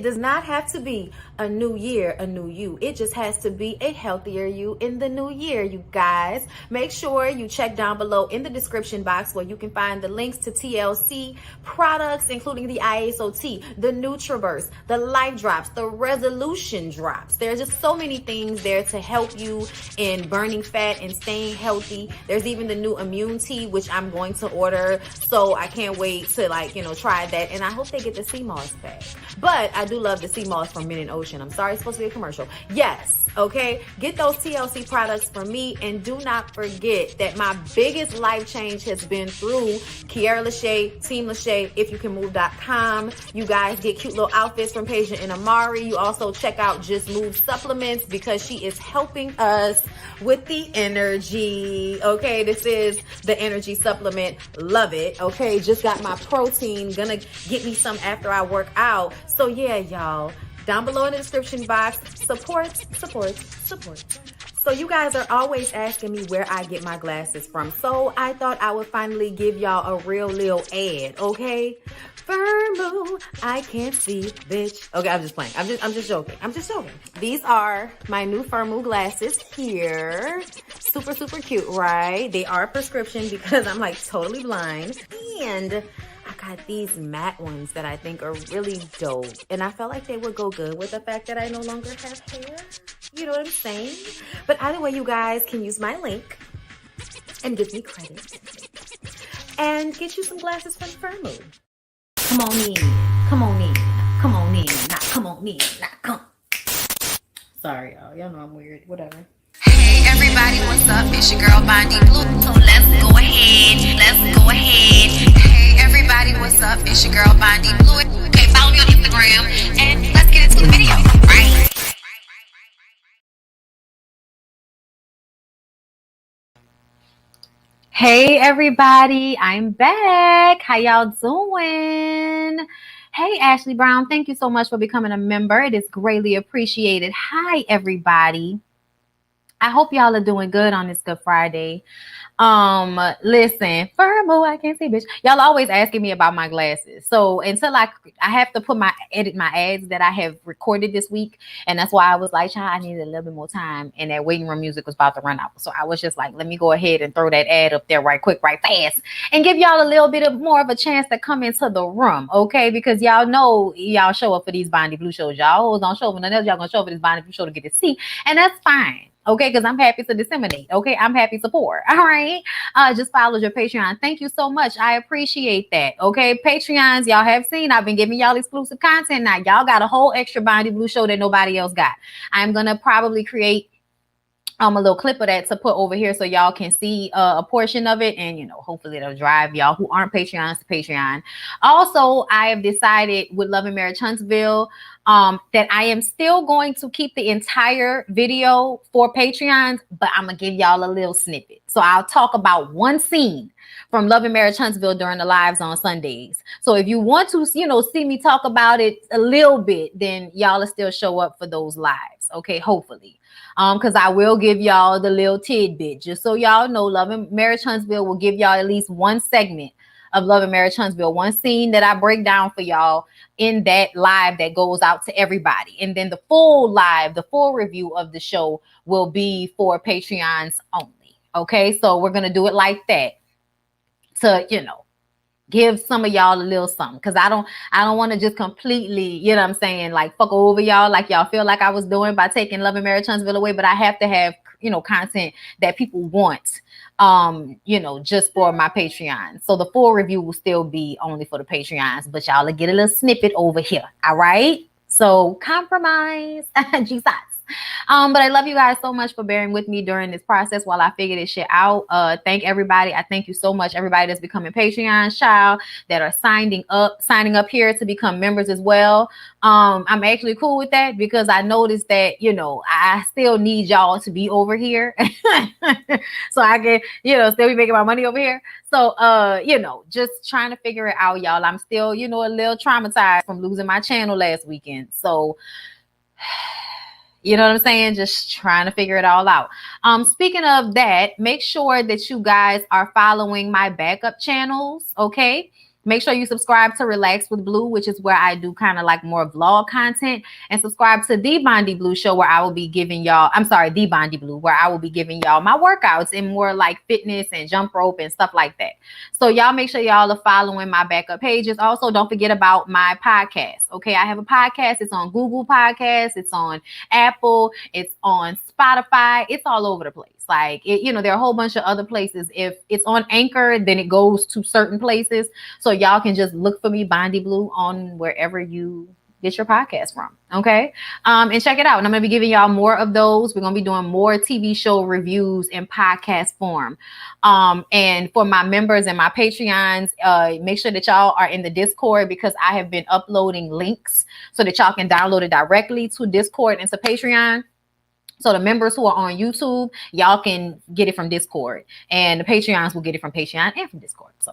does not have to be a new year, a new you. It just has to be a healthier you in the new year, you guys. Make sure you check down below in the description box where you can find the links to TLC products, including the ISOT, the Nutriburst, the Life Drops, the Resolution Drops. There's just so many things there to help you in burning fat and staying healthy. There's even the new Immune Tea, which I'm going to order. So I can't wait to try that. And I hope they get the sea moss back. But I do love the sea moss from Mint and Ocean. I'm sorry, it's supposed to be a commercial. Yes, okay? Get those TLC products from me. And do not forget that my biggest life change has been through Kiara LaShae, Team LaShae, ifyoucanmove.com. You guys get cute little outfits from Peja and Amari. You also check out Just Move supplements because she is helping us with the energy. Okay, this is the energy supplement. Love it. Okay, just got my protein. Gonna get me some after I work out. So yeah, y'all, down below in the description box, support. So you guys are always asking me where I get my glasses from. So I thought I would finally give y'all a real little ad, okay? Firmoo, I can't see, bitch. Okay, I'm just playing. I'm just joking. These are my new Firmoo glasses here. Super, super cute, right? They are prescription because I'm like totally blind. And I got these matte ones that I think are really dope. And I felt like they would go good with the fact that I no longer have hair. You know what I'm saying? But either way, you guys can use my link and give me credit. And get you some glasses from Firmoo. Come on in. Sorry, y'all. Y'all know I'm weird. Whatever. Hey everybody, what's up? It's your girl BondyBlue. So let's go ahead. Hey everybody, what's up? It's your girl BondyBlue. Okay, follow me on Instagram and let's get into the video, right? Hey everybody, I'm back. How y'all doing? Hey Ashley Brown, thank you so much for becoming a member. It is greatly appreciated. Hi everybody. I hope y'all are doing good on this Good Friday. Listen, Firmoo, I can't see, bitch. Y'all always asking me about my glasses. So until I have to edit my ads that I have recorded this week. And that's why I was like, child, I needed a little bit more time. And that waiting room music was about to run out. So I was just like, let me go ahead and throw that ad up there right quick, right fast. And give y'all a little bit of more of a chance to come into the room. Okay. Because y'all know y'all show up for these BondyBlue shows. Y'all don't show up for nothing else. Y'all gonna show up for this BondyBlue show to get to see. And that's fine. Okay, because I'm happy to disseminate. Okay, I'm happy to support. All right. Just follow your Patreon. Thank you so much. I appreciate that. Okay, Patreons, y'all have seen I've been giving y'all exclusive content now. Y'all got a whole extra BondyBlue show that nobody else got. I'm gonna probably create a little clip of that to put over here so y'all can see a portion of it, and hopefully it'll drive y'all who aren't Patreons to Patreon. Also, I have decided with Love and Marriage Huntsville that I am still going to keep the entire video for Patreons, but I'm gonna give y'all a little snippet. So I'll talk about one scene from Love and Marriage Huntsville during the lives on Sundays. So if you want to, see me talk about it a little bit, then y'all will still show up for those lives. Okay, hopefully. Because I will give y'all the little tidbit. Just so y'all know, Love and Marriage Huntsville will give y'all at least one segment of Love and Marriage Huntsville, one scene that I break down for y'all in that live that goes out to everybody. And then the full live, the full review of the show will be for Patreons only. Okay, so we're going to do it like that to, give some of y'all a little something, because I don't want to just completely, like fuck over y'all like y'all feel like I was doing by taking Love and Marriage Huntsville away. But I have to have content that people want, just for my Patreon. So the full review will still be only for the Patreons, but y'all will get a little snippet over here. All right, so compromise. Jesus. But I love you guys so much for bearing with me during this process while I figure this shit out. Thank everybody. I thank you so much. Everybody that's becoming Patreon child, that are signing up here to become members as well. I'm actually cool with that because I noticed that, I still need y'all to be over here so I can, still be making my money over here. So, just trying to figure it out, y'all. I'm still, a little traumatized from losing my channel last weekend. So, you know what I'm saying? Just trying to figure it all out. Speaking of that, make sure that you guys are following my backup channels, okay? Make sure you subscribe to Relax with Blue, which is where I do kind of like more vlog content, and subscribe to the BondyBlue show where I will be giving y'all, the BondyBlue, where I will be giving y'all my workouts and more like fitness and jump rope and stuff like that. So y'all make sure y'all are following my backup pages. Also, don't forget about my podcast. Okay, I have a podcast. It's on Google Podcasts. It's on Apple. It's on Spotify. It's all over the place. Like, there are a whole bunch of other places. If it's on Anchor, then it goes to certain places. So y'all can just look for me, BondyBlue, on wherever you get your podcast from. Okay. And check it out. And I'm going to be giving y'all more of those. We're going to be doing more TV show reviews in podcast form. And for my members and my Patreons, make sure that y'all are in the Discord, because I have been uploading links so that y'all can download it directly to Discord and to Patreon. So the members who are on YouTube, y'all can get it from Discord, and the Patreons will get it from Patreon and from Discord. So,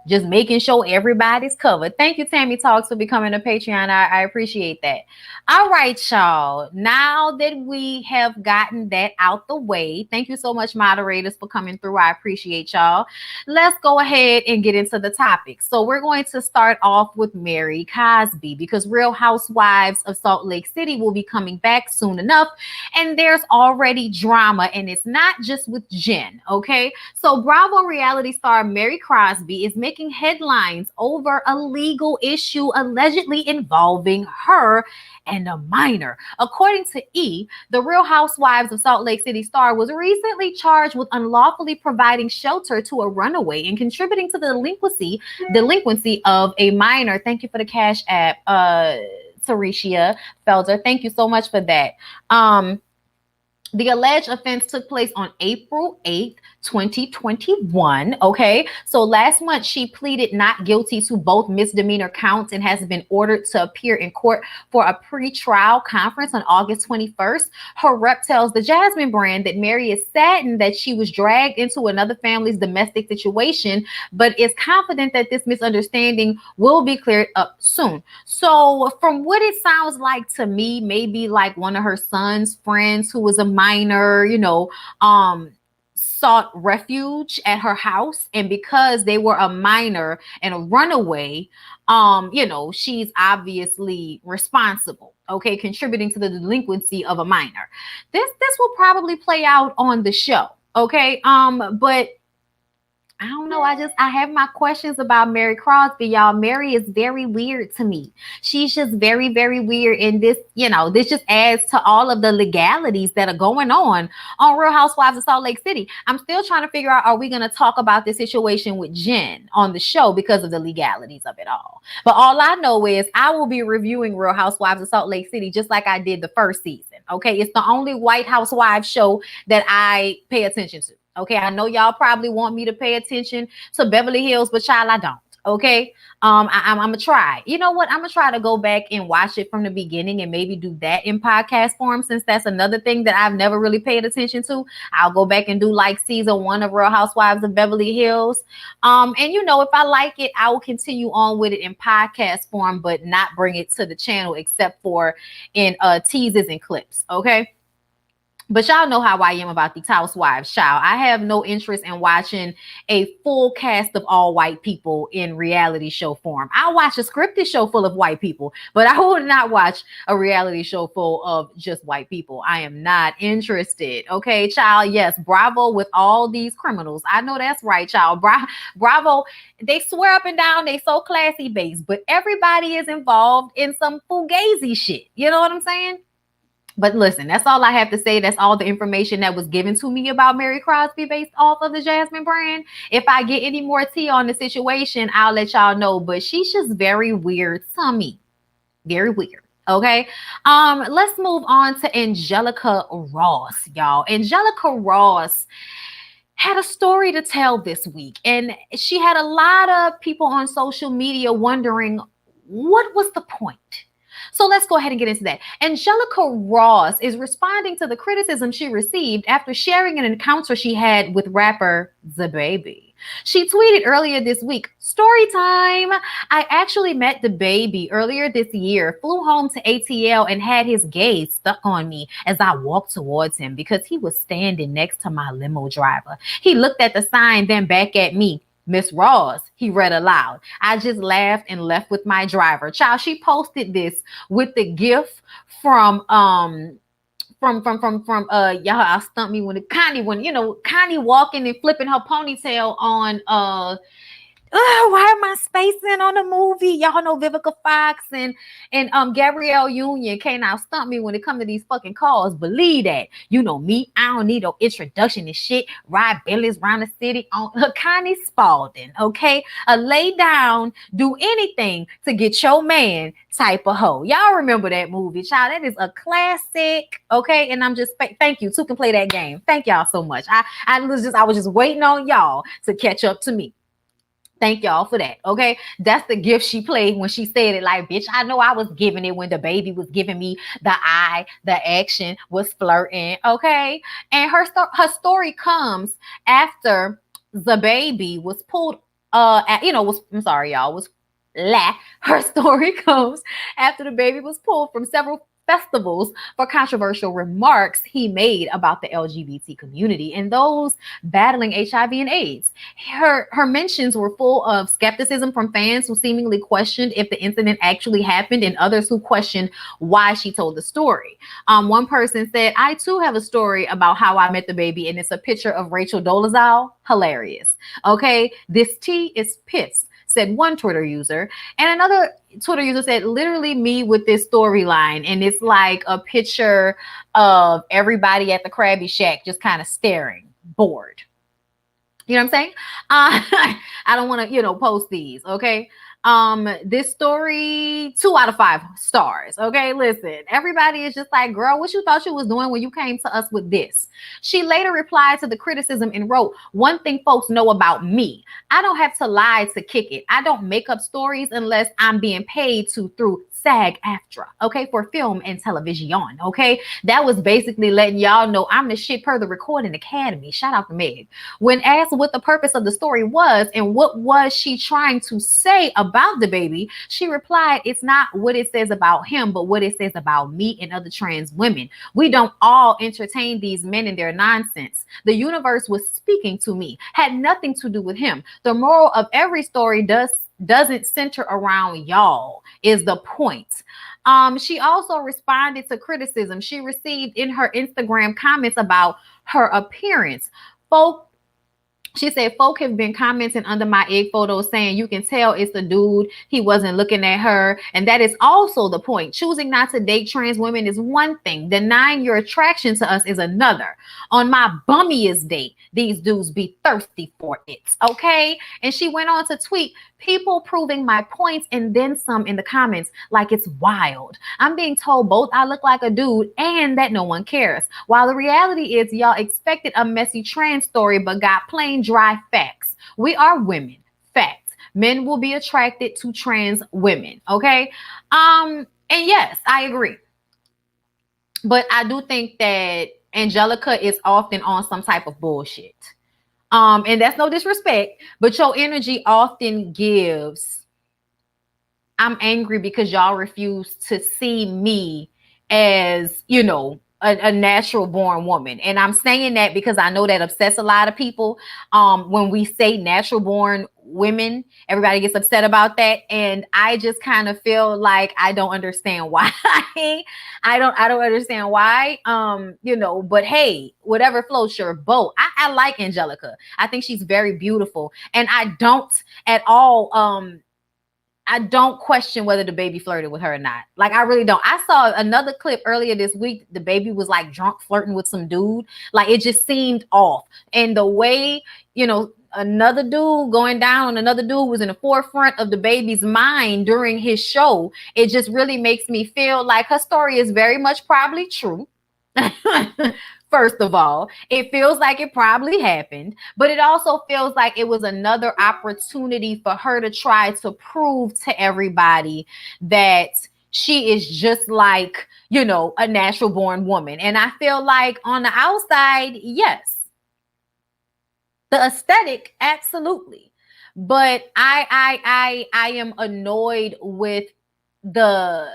just making sure everybody's covered. Thank you, Tammy Talks, for becoming a Patreon. I appreciate that. All right, y'all. Now that we have gotten that out the way, thank you so much, moderators, for coming through. I appreciate y'all. Let's go ahead and get into the topic. So we're going to start off with Mary Cosby, because Real Housewives of Salt Lake City will be coming back soon enough. And there's already drama, and it's not just with Jen, okay? So Bravo reality star Mary Cosby is making headlines over a legal issue allegedly involving her and a minor. According to E!, the Real Housewives of Salt Lake City star was recently charged with unlawfully providing shelter to a runaway and contributing to the delinquency of a minor. Thank you for the Cash App, Tarisha Felder. Thank you so much for that. The alleged offense took place on April 8th, 2021. Okay. So last month, she pleaded not guilty to both misdemeanor counts and has been ordered to appear in court for a pre-trial conference on August 21st. Her rep tells the Jasmine brand that Mary is saddened that she was dragged into another family's domestic situation, but is confident that this misunderstanding will be cleared up soon. So from what it sounds like to me, maybe like one of her son's friends who was a minor, sought refuge at her house, and because they were a minor and a runaway, she's obviously responsible, okay, contributing to the delinquency of a minor. This will probably play out on the show, okay, but I don't know. I have my questions about Mary Cosby, y'all. Mary is very weird to me. She's just very, very weird. And this, this just adds to all of the legalities that are going on Real Housewives of Salt Lake City. I'm still trying to figure out, are we going to talk about this situation with Jen on the show because of the legalities of it all? But all I know is I will be reviewing Real Housewives of Salt Lake City just like I did the first season. Okay. It's the only White Housewives show that I pay attention to. Okay, I know y'all probably want me to pay attention to Beverly Hills, but child, I don't. Okay, I'm gonna try. You know what? I'm gonna try to go back and watch it from the beginning and maybe do that in podcast form, since that's another thing that I've never really paid attention to. I'll go back and do like season 1 of Real Housewives of Beverly Hills. And if I like it, I will continue on with it in podcast form, but not bring it to the channel except for in teases and clips. Okay. But y'all know how I am about these housewives, child. I have no interest in watching a full cast of all white people in reality show form. I'll watch a scripted show full of white people, but I will not watch a reality show full of just white people. I am not interested. Okay, child. Yes, Bravo with all these criminals. I know that's right, child. Bravo, they swear up and down they so classy based, but everybody is involved in some fugazi shit. You know what I'm saying? But listen, that's all I have to say. That's all the information that was given to me about Mary Cosby based off of the Jasmine brand. If I get any more tea on the situation, I'll let y'all know. But she's just very weird to me. Very weird. Okay. Let's move on to Angelica Ross, y'all. Angelica Ross had a story to tell this week, and she had a lot of people on social media wondering what was the point. So let's go ahead and get into that. Angelica Ross is responding to the criticism she received after sharing an encounter she had with rapper DaBaby. She tweeted earlier this week, "Story time. I actually met DaBaby earlier this year, flew home to ATL and had his gaze stuck on me as I walked towards him because he was standing next to my limo driver. He looked at the sign, then back at me. Miss Ross, he read aloud. I just laughed and left with my driver. Child, she posted this with the gift from y'all stumped me when Connie walking and flipping her ponytail on why am I spacing on the movie? Y'all know Vivica Fox and Gabrielle Union can't now stump me when it come to these fucking calls. Believe that. You know me, I don't need no introduction and shit. Ride Billy's around the city on Connie Spalding, okay? Lay down, do anything to get your man type of hoe. Y'all remember that movie, child? That is a classic, okay? And I'm just thank you. Two can play that game. Thank y'all so much. I was just waiting on y'all to catch up to me. Thank y'all for that. Okay. That's the gift she played when she said it. Like, bitch, I know I was giving it when the baby was giving me the eye, the action was flirting. Okay. And her story comes after the baby was pulled, her story comes after the baby was pulled from several festivals for controversial remarks he made about the LGBT community and those battling HIV and AIDS. Her mentions were full of skepticism from fans who seemingly questioned if the incident actually happened and others who questioned why she told the story. One person said, I too have a story about how I met the baby, and it's a picture of Rachel Dolezal. Hilarious. Okay, this tea is pissed, said one Twitter user. And another Twitter user said, literally me with this storyline. And it's like a picture of everybody at the Krabby Shack just kind of staring, bored. You know what I'm saying? I don't want to, post these, okay? This story, 2 out of 5 stars. Okay, listen, everybody is just like, girl, what you thought you was doing when you came to us with this? She later replied to the criticism and wrote, one thing folks know about me, I don't have to lie to kick it. I don't make up stories unless I'm being paid to through SAG-AFTRA, okay, for film and television, okay? That was basically letting y'all know I'm the shit per the Recording Academy. Shout out to Meg. When asked what the purpose of the story was and what was she trying to say about the baby, she replied, it's not what it says about him, but what it says about me and other trans women. We don't all entertain these men and their nonsense. The universe was speaking to me, had nothing to do with him. The moral of every story doesn't center around y'all is the point. She also responded to criticism she received in her Instagram comments about her appearance. She said, folk have been commenting under my egg photos saying you can tell it's the dude. He wasn't looking at her. And that is also the point. Choosing not to date trans women is one thing. Denying your attraction to us is another. On my bummiest date, these dudes be thirsty for it. Okay. And she went on to tweet, people proving my points and then some in the comments like it's wild. I'm being told both I look like a dude and that no one cares. While the reality is y'all expected a messy trans story but got plain dry facts. We are women. Facts. Men will be attracted to trans women. Okay. And yes, I agree. But I do think that Angelica is often on some type of bullshit. And that's no disrespect, but your energy often gives, I'm angry because y'all refuse to see me as, a natural born woman. And I'm saying that because I know that upsets a lot of people. When we say natural born women, everybody gets upset about that. And I just kind of feel like I don't understand why. I don't understand why. But hey, whatever floats your boat. I like Angelica. I think she's very beautiful. And I don't at all I don't question whether the baby flirted with her or not. Like, I really don't. I saw another clip earlier this week. The baby was like drunk flirting with some dude. Like, it just seemed off. And the way, another dude going down, another dude was in the forefront of the baby's mind during his show. It just really makes me feel like her story is very much probably true. First of all, it feels like it probably happened, but it also feels like it was another opportunity for her to try to prove to everybody that she is just like, a natural born woman. And I feel like on the outside, yes, the aesthetic, absolutely. But I am annoyed with the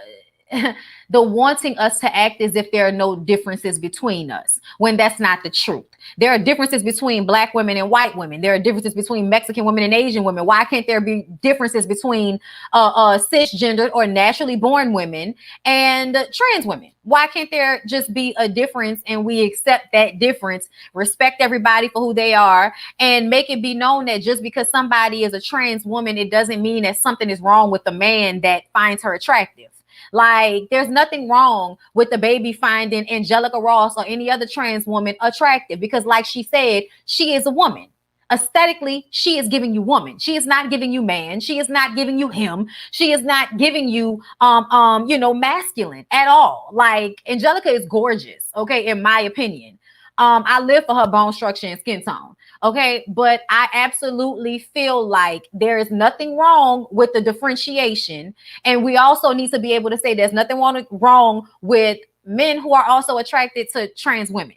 the wanting us to act as if there are no differences between us, when that's not the truth. There are differences between Black women and white women. There are differences between Mexican women and Asian women. Why can't there be differences between cisgendered or naturally born women and trans women? Why can't there just be a difference, and we accept that difference, respect everybody for who they are, and make it be known that just because somebody is a trans woman, it doesn't mean that something is wrong with the man that finds her attractive. Like, there's nothing wrong with the baby finding Angelica Ross or any other trans woman attractive, because like she said, she is a woman. Aesthetically, she is giving you woman. She is not giving you man. She is not giving you him. She is not giving you masculine at all. Like, Angelica is gorgeous, okay, in my opinion. I live for her bone structure and skin tone. Okay, but I absolutely feel like there is nothing wrong with the differentiation. And we also need to be able to say there's nothing wrong with men who are also attracted to trans women.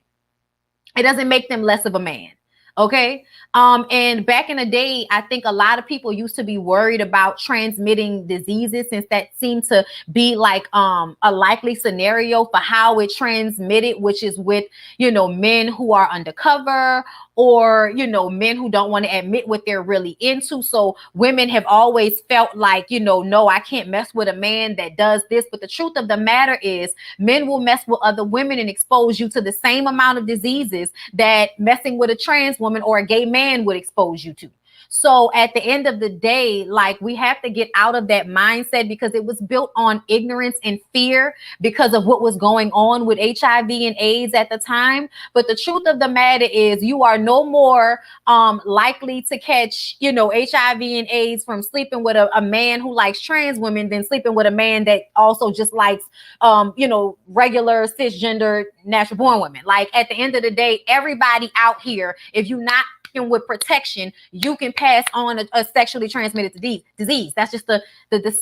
It doesn't make them less of a man. Okay. And back in the day, I think a lot of people used to be worried about transmitting diseases, since that seemed to be like a likely scenario for how it transmitted, which is with, men who are undercover, or, men who don't want to admit what they're really into. So women have always felt like, no, I can't mess with a man that does this. But the truth of the matter is, men will mess with other women and expose you to the same amount of diseases that messing with a trans woman or a gay man would expose you to. So at the end of the day, like, we have to get out of that mindset, because it was built on ignorance and fear because of what was going on with HIV and AIDS at the time. But the truth of the matter is, you are no more likely to catch, HIV and AIDS from sleeping with a man who likes trans women than sleeping with a man that also just likes, regular cisgender natural born women. Like, at the end of the day, everybody out here, if you're not with protection, you can pass on a sexually transmitted disease. That's just the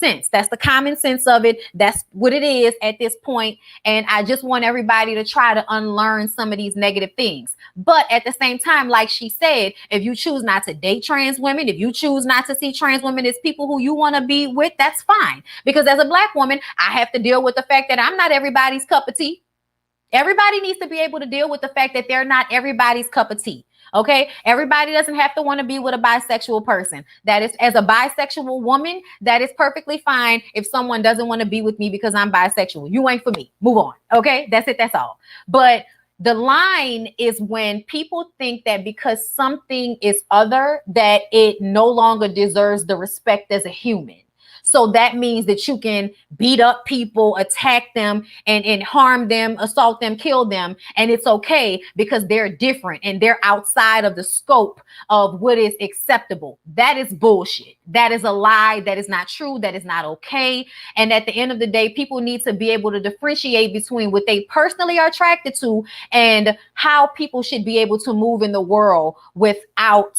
sense. That's the common sense of it. That's what it is at this point. And I just want everybody to try to unlearn some of these negative things. But at the same time, like she said, if you choose not to date trans women, if you choose not to see trans women as people who you want to be with, that's fine. Because as a Black woman, I have to deal with the fact that I'm not everybody's cup of tea. Everybody needs to be able to deal with the fact that they're not everybody's cup of tea. Okay, everybody doesn't have to want to be with a bisexual person. That is, as a bisexual woman, that is perfectly fine if someone doesn't want to be with me because I'm bisexual. You ain't for me. Move on. Okay, that's it. That's all. But the line is when people think that because something is other, that it no longer deserves the respect as a human. So that means that you can beat up people, attack them, and harm them, assault them, kill them. And it's okay because they're different and they're outside of the scope of what is acceptable. That is bullshit. That is a lie. That is not true. That is not okay. And at the end of the day, people need to be able to differentiate between what they personally are attracted to and how people should be able to move in the world without,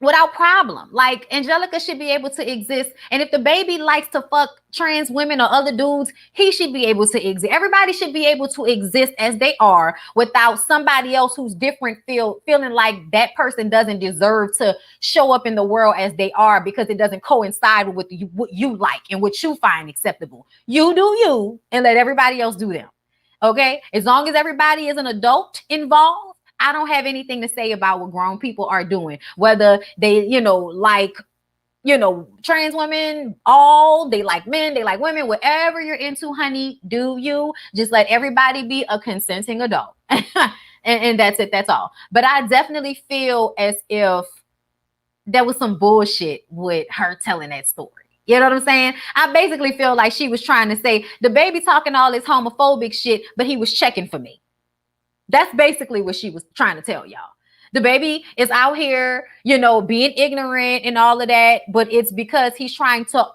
without problem. Like, Angelica should be able to exist. And if the baby likes to fuck trans women or other dudes, he should be able to exist. Everybody should be able to exist as they are without somebody else who's different feeling like that person doesn't deserve to show up in the world as they are because it doesn't coincide with what you like and what you find acceptable. You do you and let everybody else do them. Okay? As long as everybody is an adult involved, I don't have anything to say about what grown people are doing, whether they, trans women, they like men, they like women, whatever you're into, honey, do you. Just let everybody be a consenting adult. and that's it. That's all. But I definitely feel as if there was some bullshit with her telling that story. You know what I'm saying? I basically feel like she was trying to say the baby talking all this homophobic shit, but he was checking for me. That's basically what she was trying to tell y'all. The baby is out here, being ignorant and all of that, but it's because he's trying to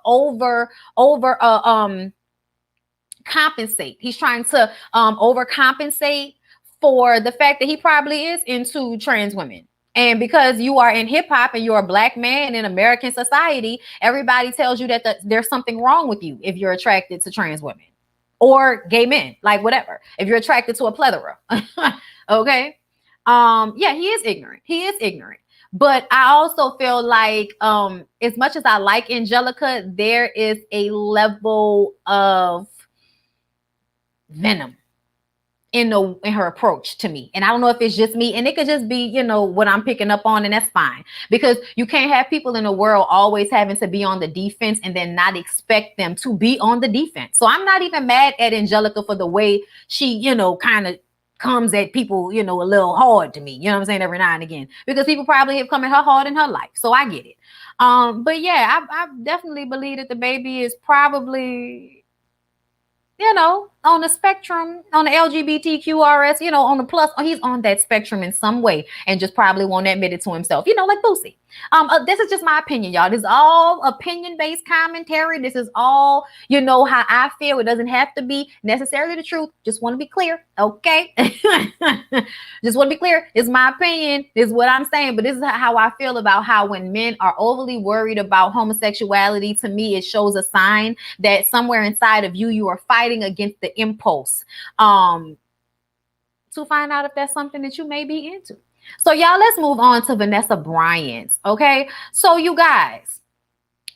compensate. He's trying to overcompensate for the fact that he probably is into trans women. And because you are in hip hop and you're a Black man in American society, everybody tells you that there's something wrong with you if you're attracted to trans women. Or gay men, like whatever. If you're attracted to a plethora. Okay. Yeah, he is ignorant. But I also feel like as much as I like Angelica, there is a level of venom in her approach to me. And I don't know if it's just me, and it could just be, you know, what I'm picking up on, and that's fine, because you can't have people in the world always having to be on the defense and then not expect them to be on the defense. So I'm not even mad at Angelica for the way she, you know, kind of comes at people, you know, a little hard to me, you know what I'm saying, every now and again, because people probably have come at her hard in her life. So I get it. But yeah, I definitely believe that the baby is probably, you know, on the spectrum, on the LGBTQRS, you know, on the plus, he's on that spectrum in some way and just probably won't admit it to himself, you know, like Boosie. This is just my opinion, y'all. This is all opinion-based commentary. This is all, you know, how I feel. It doesn't have to be necessarily the truth. Just want to be clear, okay? Just want to be clear. It's my opinion. This is what I'm saying, but this is how I feel about how when men are overly worried about homosexuality, to me, it shows a sign that somewhere inside of you, you are fighting against the impulse to find out if that's something that you may be into. So y'all, let's move on to Vanessa Bryant. Okay, so you guys,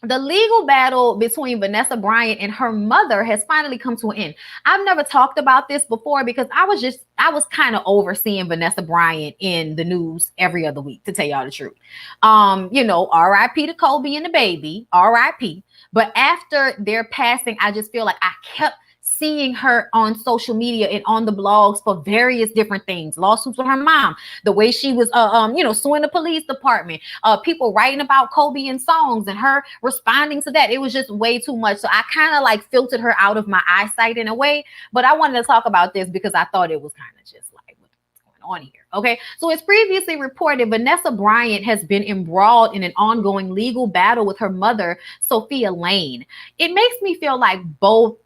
the legal battle between Vanessa Bryant and her mother has finally come to an end. I've never talked about this before because I was kind of overseeing Vanessa Bryant in the news every other week, to tell y'all the truth. You know, RIP to Kobe and the baby, RIP. But after their passing, I just feel like I kept seeing her on social media and on the blogs for various different things, lawsuits with her mom, the way she was, you know, suing the police department, people writing about Kobe in songs and her responding to that. It was just way too much. So I kind of like filtered her out of my eyesight in a way, but I wanted to talk about this because I thought it was kind of just like, what's going on here? Okay. So as previously reported, Vanessa Bryant has been embroiled in an ongoing legal battle with her mother, Sophia Lane. It makes me feel like both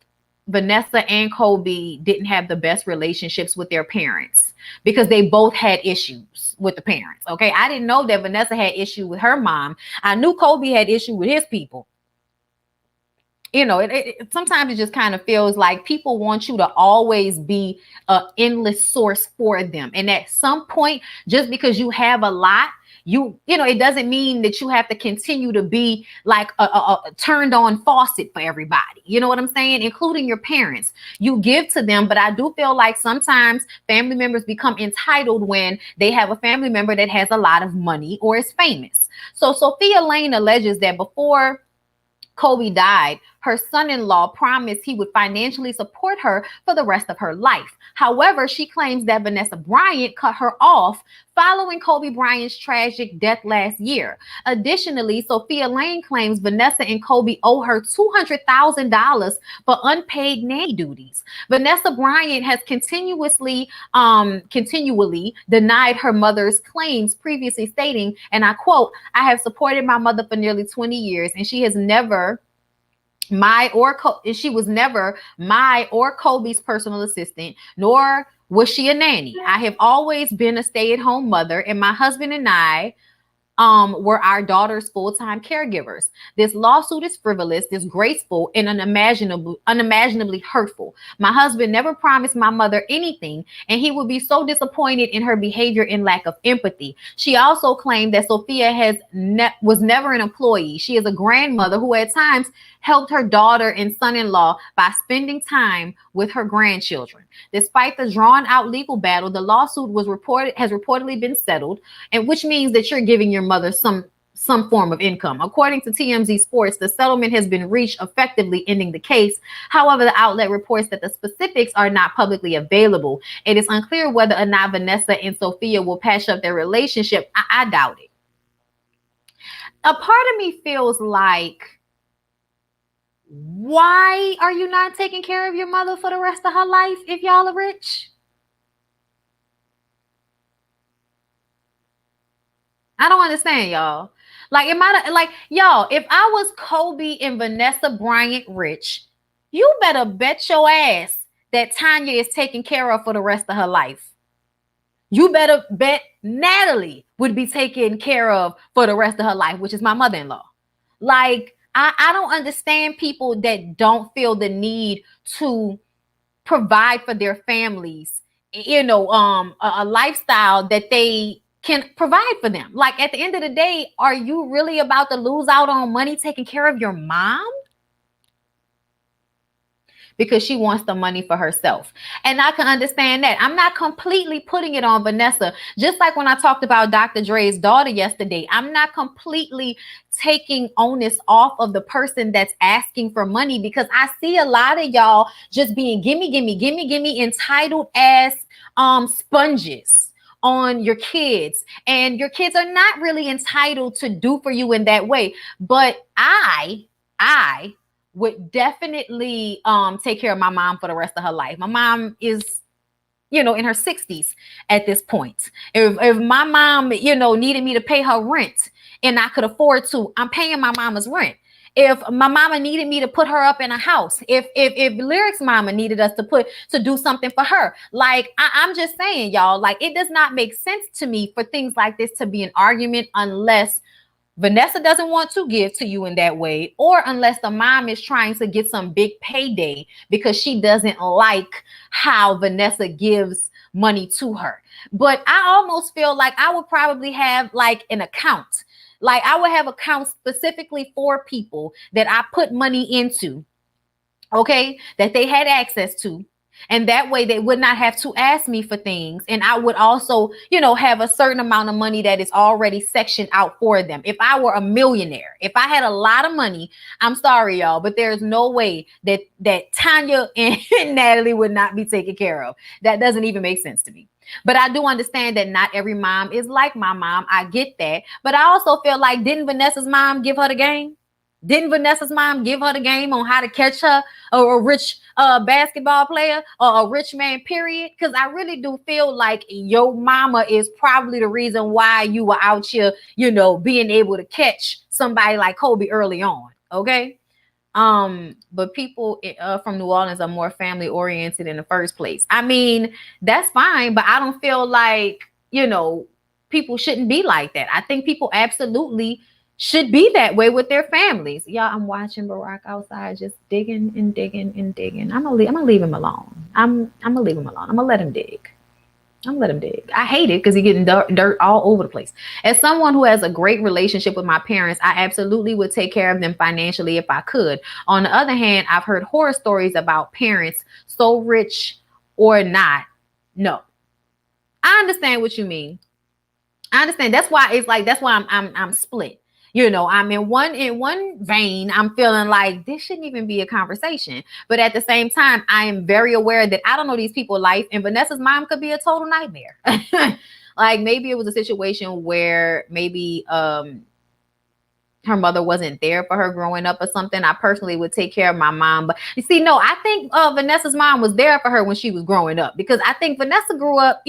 Vanessa and Kobe didn't have the best relationships with their parents because they both had issues with the parents. Okay. I didn't know that Vanessa had issue with her mom. I knew Kobe had issue with his people. You know, sometimes it just kind of feels like people want you to always be an endless source for them. And at some point, just because you have a lot, you know, it doesn't mean that you have to continue to be like a turned on faucet for everybody. You know what I'm saying? Including your parents. You give to them, but I do feel like sometimes family members become entitled when they have a family member that has a lot of money or is famous. So Sophia Lane alleges that before Kobe died, her son-in-law promised he would financially support her for the rest of her life. However, she claims that Vanessa Bryant cut her off following Kobe Bryant's tragic death last year. Additionally, Sophia Lane claims Vanessa and Kobe owe her $200,000 for unpaid nanny duties. Vanessa Bryant has continually denied her mother's claims, previously stating, and I quote, "I have supported my mother for nearly 20 years, and she was never my or Kobe's personal assistant, nor was she a nanny. I have always been a stay-at-home mother, and my husband and I were our daughter's full-time caregivers. This lawsuit is frivolous, disgraceful, and unimaginably hurtful. My husband never promised my mother anything, and he would be so disappointed in her behavior and lack of empathy." She also claimed that Sophia was never an employee. She is a grandmother who at times helped her daughter and son-in-law by spending time with her grandchildren. Despite the drawn-out legal battle, the lawsuit has reportedly been settled, and which means that you're giving your mother some form of income. According to TMZ Sports, the settlement has been reached, effectively ending the case. However, the outlet reports that the specifics are not publicly available. It is unclear whether or not Vanessa and Sophia will patch up their relationship. I doubt it. A part of me feels like, why are you not taking care of your mother for the rest of her life if y'all are rich? I don't understand, y'all. Like, y'all, if I was Kobe and Vanessa Bryant rich, you better bet your ass that Tanya is taken care of for the rest of her life. You better bet Natalie would be taken care of for the rest of her life, which is my mother-in-law. Like, I don't understand people that don't feel the need to provide for their families, you know, a lifestyle that they can provide for them. Like at the end of the day, are you really about to lose out on money taking care of your mom? Because she wants the money for herself. And I can understand that. I'm not completely putting it on Vanessa. Just like when I talked about Dr. Dre's daughter yesterday, I'm not completely taking onus off of the person that's asking for money, because I see a lot of y'all just being gimme, entitled ass sponges on your kids. And your kids are not really entitled to do for you in that way. But I would definitely take care of my mom for the rest of her life. My mom is, in her 60s at this point. If my mom, needed me to pay her rent and I could afford to, I'm paying my mama's rent. If my mama needed me to put her up in a house, if Lyric's mama needed us to do something for her, like I'm just saying, y'all, like it does not make sense to me for things like this to be an argument unless Vanessa doesn't want to give to you in that way, or unless the mom is trying to get some big payday because she doesn't like how Vanessa gives money to her. But I almost feel like I would probably have like an account. Like I would have accounts specifically for people that I put money into, okay, that they had access to. And that way they would not have to ask me for things. And I would also, have a certain amount of money that is already sectioned out for them. If I were a millionaire, if I had a lot of money, I'm sorry, y'all, but there's no way that Tanya and Natalie would not be taken care of. That doesn't even make sense to me. But I do understand that not every mom is like my mom. I get that. But I also feel like, didn't Vanessa's mom give her the game? Didn't Vanessa's mom give her the game on how to catch her a rich basketball player or a rich man, period? Because I really do feel like your mama is probably the reason why you were out here, being able to catch somebody like Kobe early on. Okay. But people from New Orleans are more family oriented in the first place. I mean, that's fine, but I don't feel like, people shouldn't be like that. I think people absolutely should be that way with their families. Y'all, I'm watching Barack outside just digging and digging and digging. I'm gonna leave him alone. I'm gonna leave him alone. I'm gonna let him dig. I hate it because he's getting dirt all over the place. As someone who has a great relationship with my parents, I absolutely would take care of them financially if I could. On the other hand, I've heard horror stories about parents so rich or not. No, I understand what you mean. I understand. That's why I'm split. I'm in one vein, I'm feeling like this shouldn't even be a conversation. But at the same time, I am very aware that I don't know these people's life, and Vanessa's mom could be a total nightmare. Like maybe it was a situation where maybe her mother wasn't there for her growing up or something. I personally would take care of my mom. But you see, no, I think Vanessa's mom was there for her when she was growing up, because I think Vanessa grew up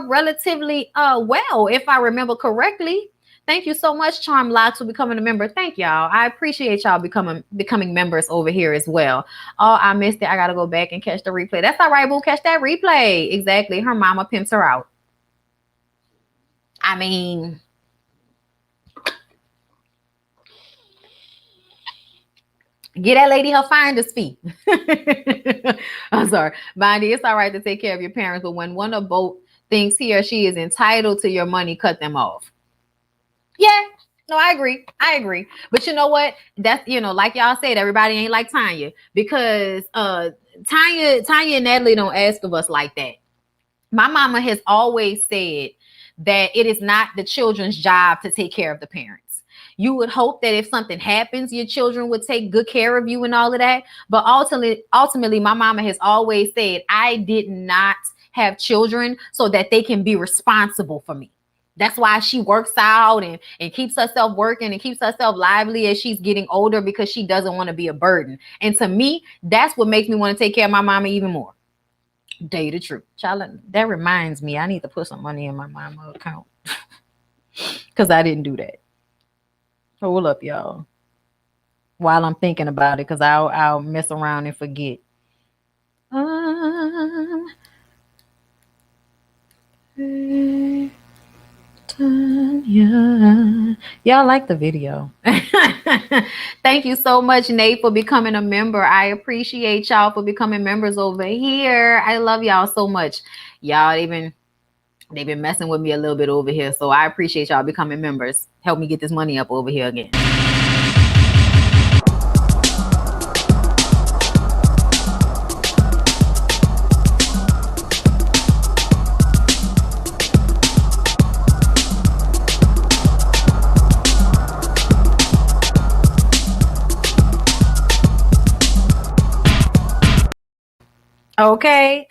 relatively well, if I remember correctly. Thank you so much, Charm Lots, for becoming a member. Thank y'all. I appreciate y'all becoming members over here as well. Oh, I missed it. I got to go back and catch the replay. That's all right, boo. Catch that replay. Exactly. Her mama pimps her out. I mean, get that lady her finder's fee. I'm sorry. Bondy, it's all right to take care of your parents, but when one or both thinks he or she is entitled to your money, cut them off. Yeah, no, I agree. But you know what? That's, like y'all said, everybody ain't like Tanya, because Tanya and Natalie don't ask of us like that. My mama has always said that it is not the children's job to take care of the parents. You would hope that if something happens, your children would take good care of you and all of that. But ultimately, my mama has always said, I did not have children so that they can be responsible for me. That's why she works out and keeps herself working and keeps herself lively as she's getting older, because she doesn't want to be a burden. And to me, that's what makes me want to take care of my mama even more. Tell you the truth. Child, that reminds me, I need to put some money in my mama account because I didn't do that. Hold up, y'all. While I'm thinking about it, because I'll mess around and forget. Tanya. Y'all like the video. Thank you so much, Nate, for becoming a member. I appreciate y'all for becoming members over here. I love y'all so much. Y'all even They've been messing with me a little bit over here, so I appreciate y'all becoming members. Help me get this money up over here again. Okay,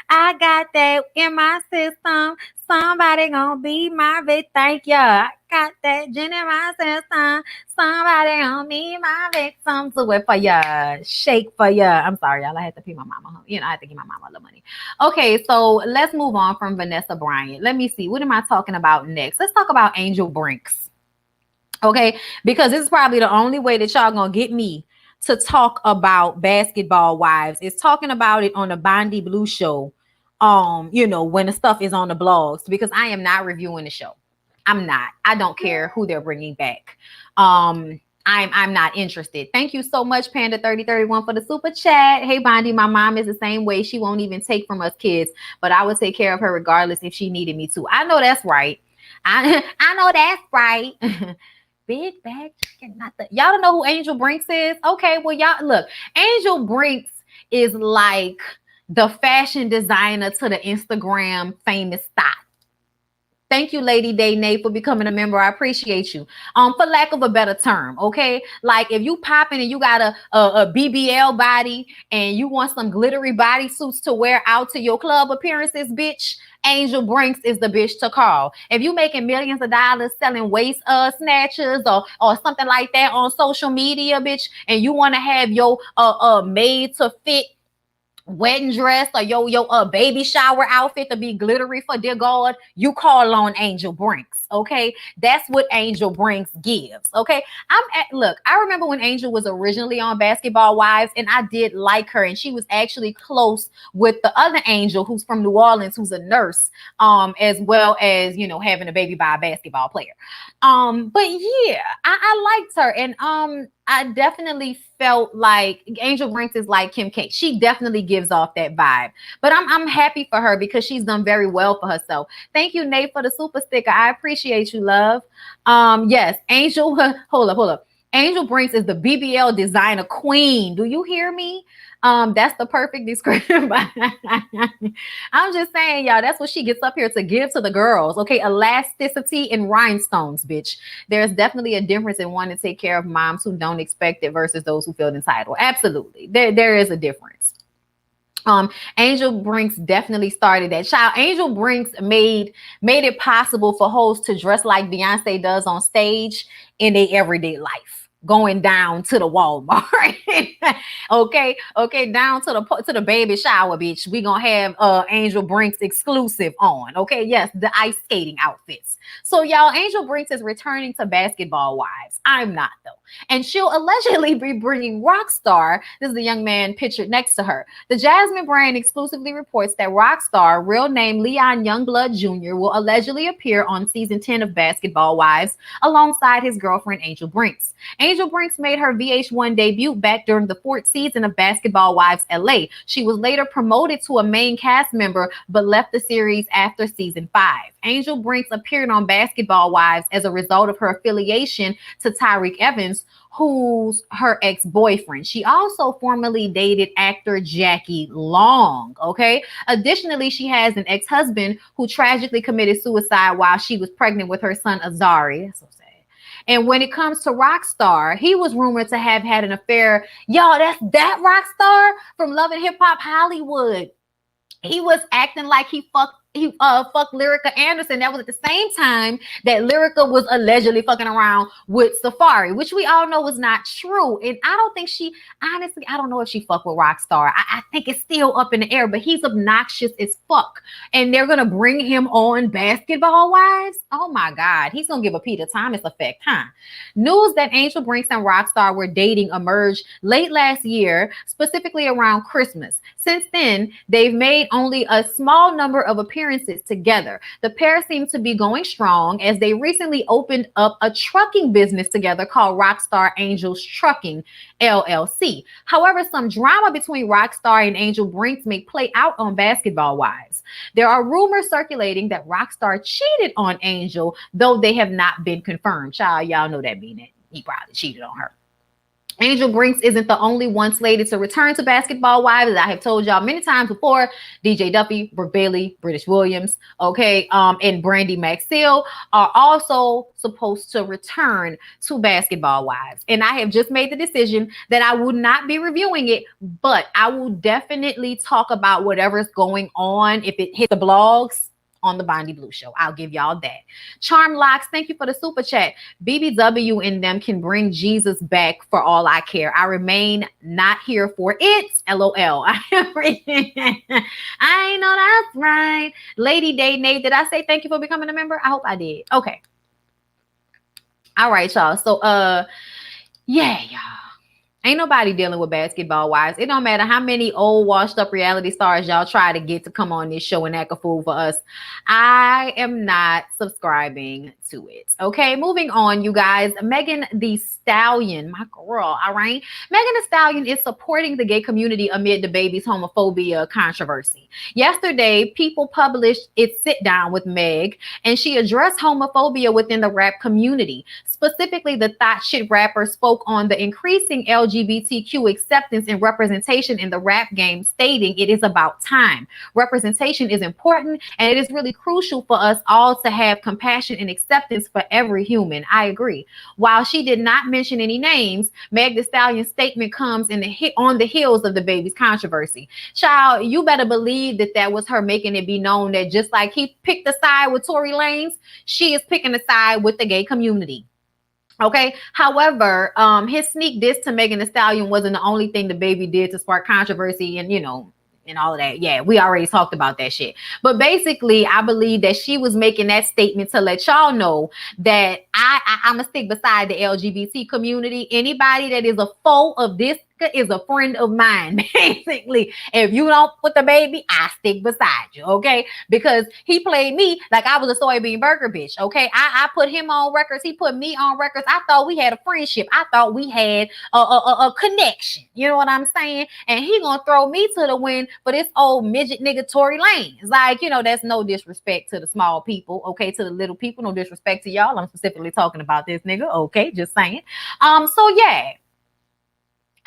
I got that in my system. Somebody gonna be my bitch. Thank ya. I got that gin in my system. Somebody gonna be my victim. Do it for ya. Shake for ya. I'm sorry, y'all. I had to pay my mama. You know, I had to give my mama a little money. Okay, so let's move on from Vanessa Bryant. Let me see. What am I talking about next? Let's talk about Angel Brinks. Okay, because this is probably the only way that y'all gonna get me to talk about Basketball Wives is talking about it on the BondyBlue show. You know, when the stuff is on the blogs, because I am not reviewing the show. I'm not. I don't care who they're bringing back. I'm not interested. Thank you so much, Panda 3031 for the super chat. Hey, Bondy, my mom is the same way. She won't even take from us kids, but I would take care of her regardless if she needed me to. I know that's right. I know that's right. Big bag chicken, not the. Y'all don't know who Angel Brinks is? Okay, well, y'all look. Angel Brinks is like the fashion designer to the Instagram famous thot. Thank you, Lady Day Nate, for becoming a member. I appreciate you. For lack of a better term, okay? Like if you popping and you got a BBL body and you want some glittery bodysuits to wear out to your club appearances, bitch, Angel Brinks is the bitch to call. If you making millions of dollars selling waist snatchers or something like that on social media, bitch, and you want to have your made to fit wedding dress or your baby shower outfit to be glittery for dear God, you call on Angel Brinks. Okay, that's what Angel Brinks gives. Okay, look, I remember when Angel was originally on Basketball Wives, and I did like her, and she was actually close with the other Angel who's from New Orleans, who's a nurse, as well as, you know, having a baby by a basketball player. But yeah, I liked her, and I definitely felt like Angel Brinks is like Kim K. She definitely gives off that vibe. But I'm happy for her because she's done very well for herself. Thank you, Nate, for the super sticker. I appreciate you, love. Yes, Angel, hold up. Angel Brinks is the BBL designer queen. Do you hear me? That's the perfect description. I'm just saying, y'all, that's what she gets up here to give to the girls. Okay, elasticity and rhinestones, bitch. There's definitely a difference in wanting to take care of moms who don't expect it versus those who feel entitled. Absolutely, there is a difference. Angel Brinks definitely started that. Child, Angel Brinks made it possible for hoes to dress like Beyonce does on stage in their everyday life, going down to the Walmart. okay, down to the baby shower, bitch. We gonna have Angel Brinks exclusive on. Okay, yes, the ice skating outfits. So y'all, Angel Brinks is returning to Basketball Wives. I'm not though. And she'll allegedly be bringing Rockstar. This is the young man pictured next to her. The Jasmine brand exclusively reports that Rockstar, real name Leon Youngblood Jr., will allegedly appear on season 10 of Basketball Wives alongside his girlfriend Angel Brinks. Angel Brinks made her VH1 debut back during the 4th season of Basketball Wives LA. She was later promoted to a main cast member but left the series after season 5. Angel Brinks appeared on Basketball Wives as a result of her affiliation to Tyreek Evans, who's her ex-boyfriend. She also formerly dated actor Jackie Long, okay? Additionally, she has an ex-husband who tragically committed suicide while she was pregnant with her son Azari. That's so sad. And when it comes to Rockstar, he was rumored to have had an affair. Y'all, that's that Rockstar from Love and Hip Hop Hollywood. He was acting like he fucked Lyrica Anderson. That was at the same time that Lyrica was allegedly fucking around with Safari, which we all know was not true. And I don't think honestly, I don't know if she fucked with Rockstar. I think it's still up in the air, but he's obnoxious as fuck. And they're gonna bring him on Basketball Wives. Oh my God, he's gonna give a Peter Thomas effect, huh? News that Angel Brinks and Rockstar were dating emerged late last year, specifically around Christmas. Since then, they've made only a small number of appearances together. The pair seem to be going strong as they recently opened up a trucking business together called Rockstar Angels Trucking LLC. However, some drama between Rockstar and Angel Brinks may play out on Basketball Wives. There are rumors circulating that Rockstar cheated on Angel, though they have not been confirmed. Child, y'all know that mean it. He probably cheated on her. Angel Brinks isn't the only one slated to return to Basketball Wives. As I have told y'all many times before, DJ Duffy, Brooke Bailey, British Williams, and Brandy Maxfield are also supposed to return to Basketball Wives. And I have just made the decision that I will not be reviewing it, but I will definitely talk about whatever's going on if it hits the blogs on the BondyBlue show. I'll give y'all that. Charm Locks, thank you for the super chat. BBW and them can bring Jesus back for all I care. I remain not here for it. LOL. I know that's right. Lady Day Nate, did I say thank you for becoming a member? I hope I did. Okay. All right, y'all. So yeah, y'all. Ain't nobody dealing with Basketball Wives. It don't matter how many old washed up reality stars y'all try to get to come on this show and act a fool for us. I am not subscribing to it. Okay, moving on, you guys. Megan Thee Stallion, my girl, all right? Megan Thee Stallion is supporting the gay community amid the baby's homophobia controversy. Yesterday, People published its sit down with Meg, and she addressed homophobia within the rap community. Specifically, the Thot Shit rapper spoke on the increasing LGBTQ acceptance and representation in the rap game, stating it is about time. Representation is important, and it is really crucial for us all to have compassion and acceptance for every human. I agree. While she did not mention any names, Meg Thee Stallion's statement comes on the heels of the baby's controversy. Child, you better believe that was her making it be known that just like he picked a side with Tory Lanez, she is picking a side with the gay community. Okay. However, his sneak diss to Megan Thee Stallion wasn't the only thing the baby did to spark controversy and, and all of that. Yeah, we already talked about that shit. But basically, I believe that she was making that statement to let y'all know that I'm going to stick beside the LGBT community. Anybody that is a foe of this is a friend of mine, basically. If you don't put the baby, I stick beside you, okay? Because he played me like I was a soybean burger bitch, okay? I put him on records. He put me on records. I thought we had a friendship. I thought we had a connection. You know what I'm saying? And he gonna throw me to the wind for this old midget nigga Tory Lanez. Like, that's no disrespect to the small people, okay? To the little people, no disrespect to y'all. I'm specifically talking about this nigga, okay? Just saying. So yeah.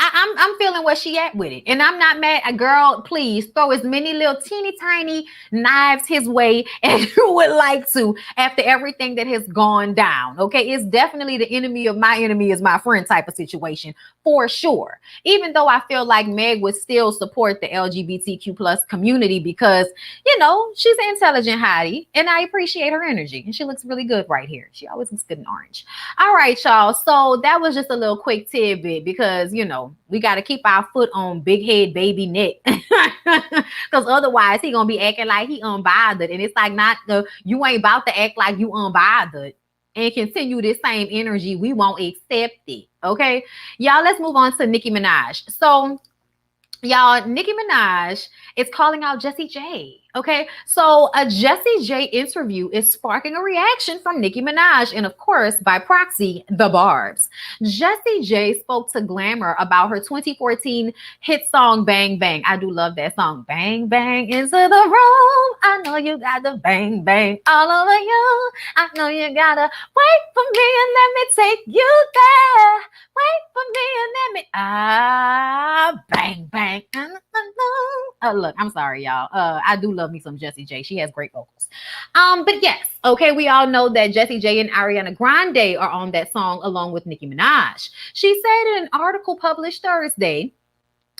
I'm feeling where she at with it. And I'm not mad. Girl, please throw as many little teeny tiny knives his way as you would like to after everything that has gone down. Okay. It's definitely the enemy of my enemy is my friend type of situation for sure. Even though I feel like Meg would still support the LGBTQ plus community because, she's an intelligent hottie and I appreciate her energy. And she looks really good right here. She always looks good in orange. All right, y'all. So that was just a little quick tidbit because, we got to keep our foot on big head baby neck because otherwise he gonna be acting like he unbothered, and it's like you ain't about to act like you unbothered and continue this same energy. We won't accept it. Okay, y'all. Let's move on to Nicki Minaj. So, y'all, Nicki Minaj is calling out Jessie J. Okay, so a Jessie J interview is sparking a reaction from Nicki Minaj and, of course, by proxy, the Barbs. Jessie J spoke to Glamour about her 2014 hit song, Bang Bang. I do love that song. Bang, bang into the room. I know you got the bang, bang all over you. I know you gotta wait for me and let me take you there. Wait for me and let me, bang, bang. Look, I'm sorry, y'all. I do love me some Jessie J. She has great vocals. But yes, okay, we all know that Jessie J and Ariana Grande are on that song along with Nicki Minaj. She said in an article published Thursday,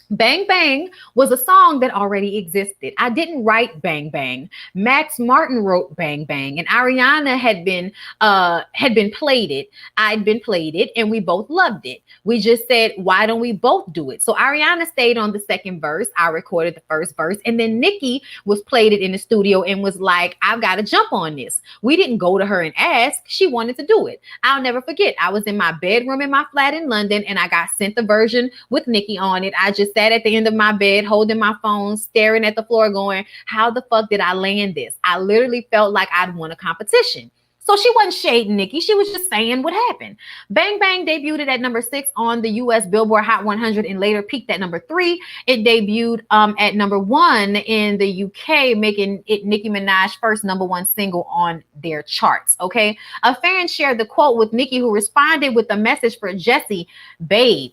Bang Bang was a song that already existed. I didn't write Bang Bang. Max Martin wrote Bang Bang, and Ariana had been played it. I'd been played it, and we both loved it. We just said, why don't we both do it? So Ariana stayed on the second verse. I recorded the first verse, and then Nicki was played it in the studio and was like, I've got to jump on this. We didn't go to her and ask. She wanted to do it. I'll never forget. I was in my bedroom in my flat in London, and I got sent the version with Nicki on it. I just sat sat at the end of my bed, holding my phone, staring at the floor, going, how the fuck did I land this? I literally felt like I'd won a competition. So she wasn't shading Nicki. She was just saying what happened. Bang Bang debuted at number 6 on the US Billboard Hot 100 and later peaked at number 3. It debuted at number 1 in the UK, making it Nicki Minaj's first number 1 single on their charts. Okay. A fan shared the quote with Nicki, who responded with a message for Jessie, babe.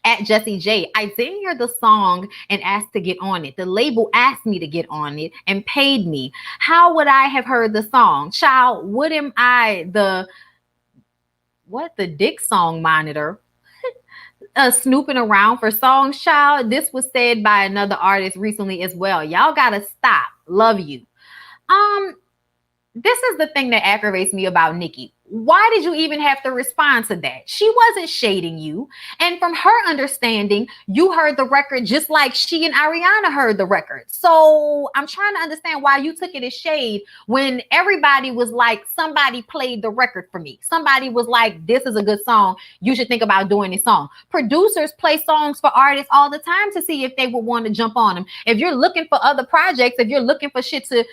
At Jessie J, I didn't hear the song and asked to get on it. The label asked me to get on it and paid me. How would I have heard the song? Child, wouldn't I the dick song monitor? Snooping around for songs, child. This was said by another artist recently as well. Y'all gotta stop. Love you. This is the thing that aggravates me about Nicki. Why did you even have to respond to that? She wasn't shading you. And from her understanding, you heard the record just like she and Ariana heard the record. So I'm trying to understand why you took it as shade when everybody was like, somebody played the record for me. Somebody was like, this is a good song. You should think about doing this song. Producers play songs for artists all the time to see if they would want to jump on them. If you're looking for other projects, if you're looking for shit to,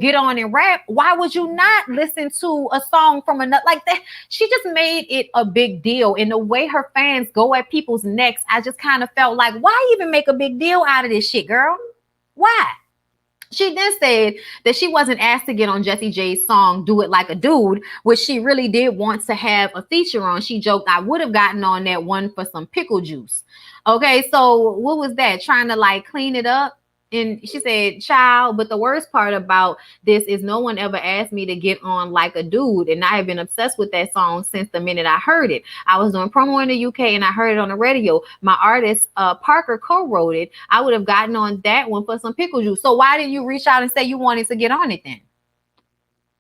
get on and rap, why would you not listen to a song from another? Like that, she just made it a big deal. And the way her fans go at people's necks, I just kind of felt like, why even make a big deal out of this shit, girl? Why? She then said that she wasn't asked to get on Jessie J's song, Do It Like a Dude, which she really did want to have a feature on. She joked, I would have gotten on that one for some pickle juice. Okay, so what was that? Trying to like clean it up? And she said, child, but the worst part about this is no one ever asked me to get on Like a Dude. And I have been obsessed with that song since the minute I heard it. I was doing promo in the UK and I heard it on the radio. My artist, Parker, co-wrote it. I would have gotten on that one for some pickle juice. So why didn't you reach out and say you wanted to get on it then?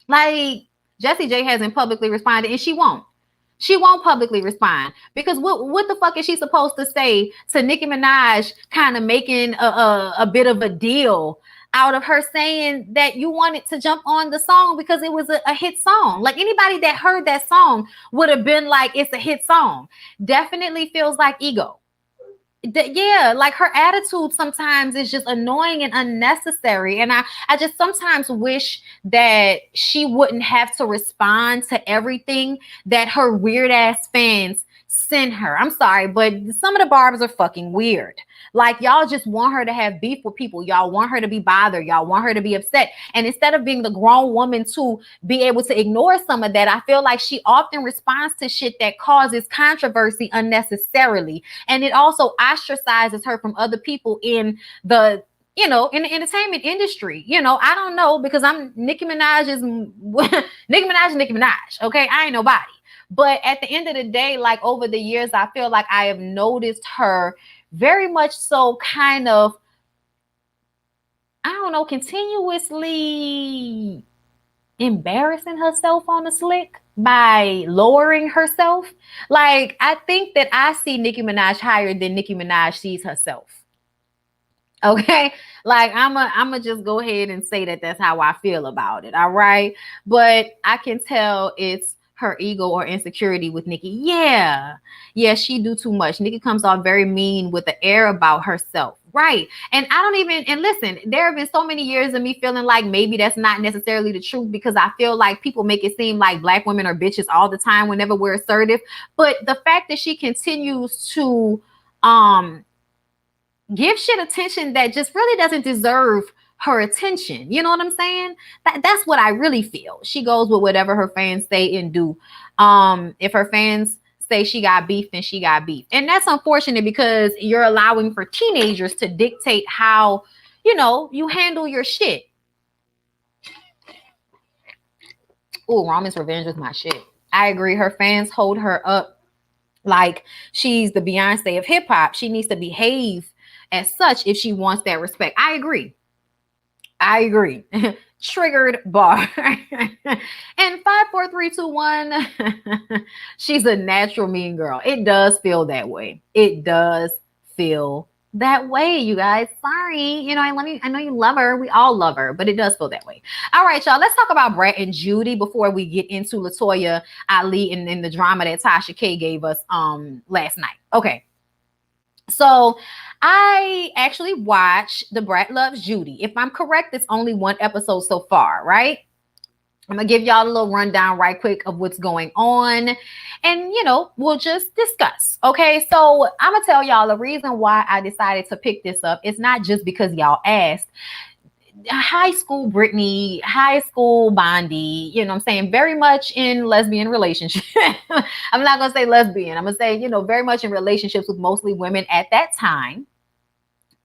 Like, Jessie J hasn't publicly responded and she won't. She won't publicly respond because what the fuck is she supposed to say to Nicki Minaj kind of making a bit of a deal out of her saying that you wanted to jump on the song because it was a hit song? Like anybody that heard that song would have been like, it's a hit song. Definitely feels like ego. Yeah, like her attitude sometimes is just annoying and unnecessary. And I just sometimes wish that she wouldn't have to respond to everything that her weird ass fans send her. I'm sorry, but some of the barbs are fucking weird. Like y'all just want her to have beef with people. Y'all want her to be bothered. Y'all want her to be upset. And instead of being the grown woman to be able to ignore some of that, I feel like she often responds to shit that causes controversy unnecessarily. And it also ostracizes her from other people in the in the entertainment industry. I don't know, because I'm Nicki Minaj is Nicki Minaj. Okay, I ain't nobody. But at the end of the day, like over the years, I feel like I have noticed her very much so kind of, I don't know, continuously embarrassing herself on the slick by lowering herself. Like, I think that I see Nicki Minaj higher than Nicki Minaj sees herself. Okay, like I'm just go ahead and say that that's how I feel about it. All right, but I can tell it's her ego or insecurity with Nicki. Yeah, she do too much. Nicki comes off very mean with the air about herself. Right. And I don't even, and listen, there have been so many years of me feeling like maybe that's not necessarily the truth, because I feel like people make it seem like Black women are bitches all the time whenever we're assertive. But the fact that she continues to give shit attention that just really doesn't deserve her attention. You know what I'm saying? That's what I really feel. She goes with whatever her fans say and do. If her fans say she got beef, then she got beef. And that's unfortunate because you're allowing for teenagers to dictate how, you handle your shit. Oh, Ramen's Revenge was my shit. I agree. Her fans hold her up like she's the Beyonce of hip hop. She needs to behave as such if she wants that respect. I agree. Triggered bar. And 5, 4, 3, 2, 1. She's a natural mean girl. It does feel that way. It does feel that way, you guys. Sorry. I know you love her. We all love her, but it does feel that way. All right, y'all. Let's talk about Brat and Judy before we get into Latoya, Ali, and the drama that Tasha K gave us last night. Okay. So I actually watched The Brat Loves Judy. If I'm correct, it's only one episode so far, right? I'm gonna give y'all a little rundown right quick of what's going on, and we'll just discuss. Okay, so I'm gonna tell y'all the reason why I decided to pick this up. It's not just because y'all asked. High school Brittany, high school Bondi, what I'm saying, very much in lesbian relationship. I'm not gonna say lesbian, I'm gonna say, very much in relationships with mostly women at that time.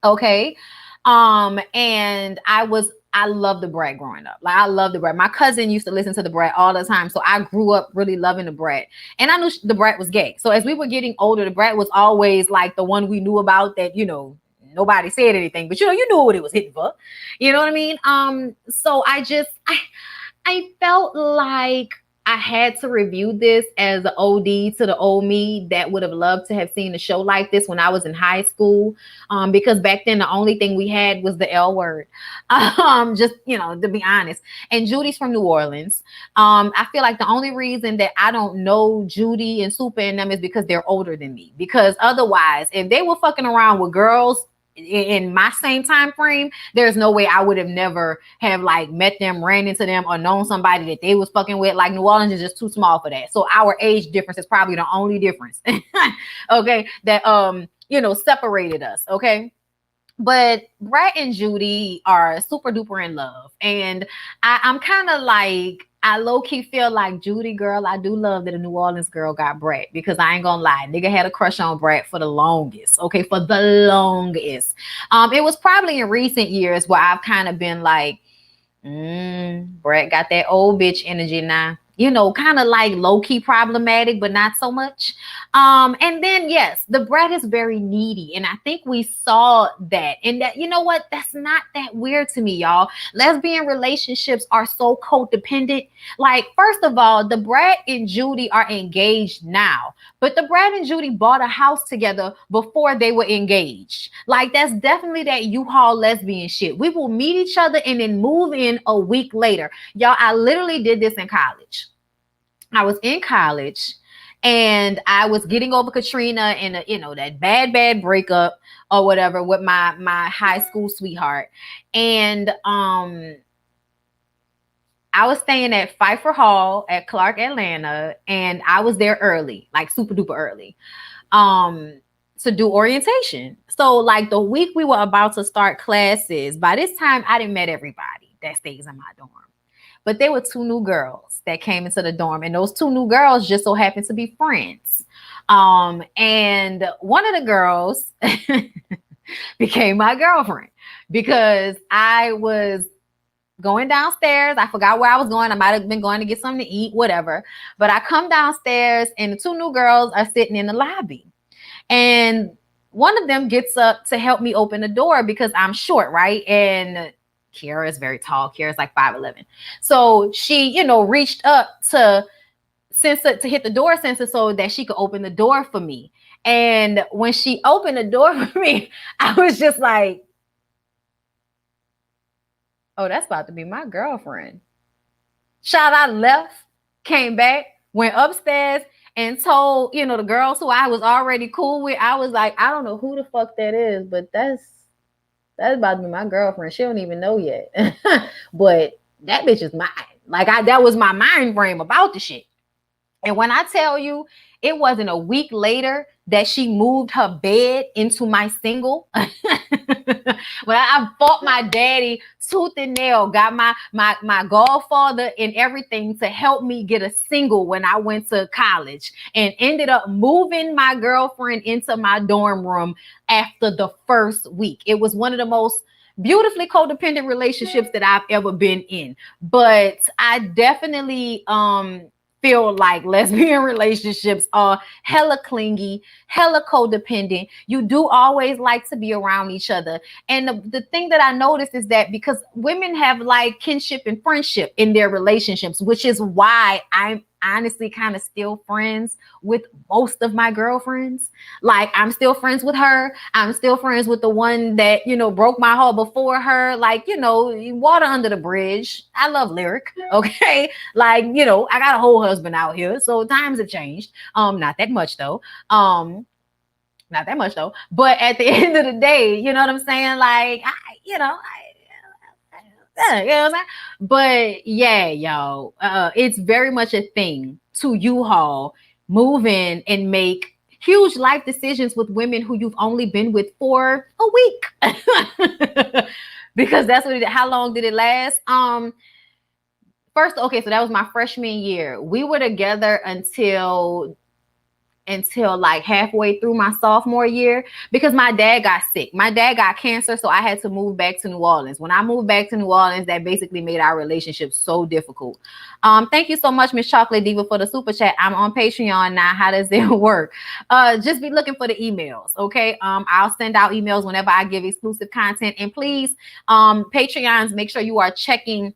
Okay. And I love the Brat growing up. Like, I love the Brat. My cousin used to listen to the Brat all the time. So I grew up really loving the Brat. And I knew the Brat was gay. So as we were getting older, the Brat was always like the one we knew about that, nobody said anything, but you knew what it was hitting for. You know what I mean? So I felt like I had to review this as an OD to the old me that would have loved to have seen a show like this when I was in high school. Because back then the only thing we had was the L word. Just, to be honest. And Judy's from New Orleans. I feel like the only reason that I don't know Judy and Super and them is because they're older than me. Because otherwise, if they were fucking around with girls in my same time frame, there's no way I would have never have like met them, ran into them, or known somebody that they was fucking with. Like, New Orleans is just too small for that. So our age difference is probably the only difference. Okay, that separated us. Okay. But Brat and Judy are super duper in love. And I'm kind of like, I low-key feel like Judy, girl, I do love that a New Orleans girl got Brat, because I ain't gonna lie, nigga had a crush on Brat for the longest. Okay, for the longest. It was probably in recent years where I've kind of been like, Brat got that old bitch energy now. Kind of like low-key problematic, but not so much. And then, yes, the Brat is very needy. And I think we saw that. And that, you know what? That's not that weird to me, y'all. Lesbian relationships are so codependent. Like, first of all, the Brat and Judy are engaged now. But the Brat and Judy bought a house together before they were engaged. Like, that's definitely that U-Haul lesbian shit. We will meet each other and then move in a week later. Y'all, I literally did this in college. I was in college and I was getting over Katrina and that bad breakup or whatever with my high school sweetheart. And I was staying at Pfeiffer Hall at Clark, Atlanta, and I was there early, like super duper early, to do orientation. So like the week we were about to start classes, by this time I didn't met everybody that stays in my dorm. But there were two new girls that came into the dorm, and those two new girls just so happened to be friends. And one of the girls became my girlfriend because I was going downstairs. I forgot where I was going. I might have been going to get something to eat, whatever. But I come downstairs and the two new girls are sitting in the lobby. And one of them gets up to help me open the door because I'm short, right? And Kiara is very tall. Kiara's like 5'11". So she, reached up to hit the door sensor so that she could open the door for me. And when she opened the door for me, I was just like, oh, that's about to be my girlfriend. Shout out, left, came back, went upstairs and told, the girls who I was already cool with. I was like, I don't know who the fuck that is, but that's about to be my girlfriend. She don't even know yet. But that bitch is mine. Like, that was my mind frame about the shit. And when I tell you, it wasn't a week later that she moved her bed into my single. When I fought my daddy tooth and nail, got my godfather and everything to help me get a single when I went to college, and ended up moving my girlfriend into my dorm room after the first week. It was one of the most beautifully codependent relationships that I've ever been in. But I definitely feel like lesbian relationships are hella clingy, hella codependent. You do always like to be around each other. And the thing that I noticed is that because women have like kinship and friendship in their relationships, which is why I'm honestly kind of still friends with most of my girlfriends. Like, I'm still friends with her. I'm still friends with the one that, broke my heart before her. Like, water under the bridge. I love Lyric. Okay. Like, I got a whole husband out here. So times have changed. Not that much though. Not that much though. But at the end of the day, you know what I'm saying? Like, you know what I'm saying? But yeah, y'all, it's very much a thing to U-Haul move in and make huge life decisions with women who you've only been with for a week. Because that's what how long did it last? First, okay, so that was my freshman year. We were together until like halfway through my sophomore year because my dad got sick. My dad got cancer, so I had to move back to New Orleans. When I moved back to New Orleans, that basically made our relationship so difficult. Thank you so much, Miss Chocolate Diva, for the super chat. I'm on Patreon now. How does it work? Just be looking for the emails, okay? I'll send out emails whenever I give exclusive content. And please, Patreons, make sure you are checking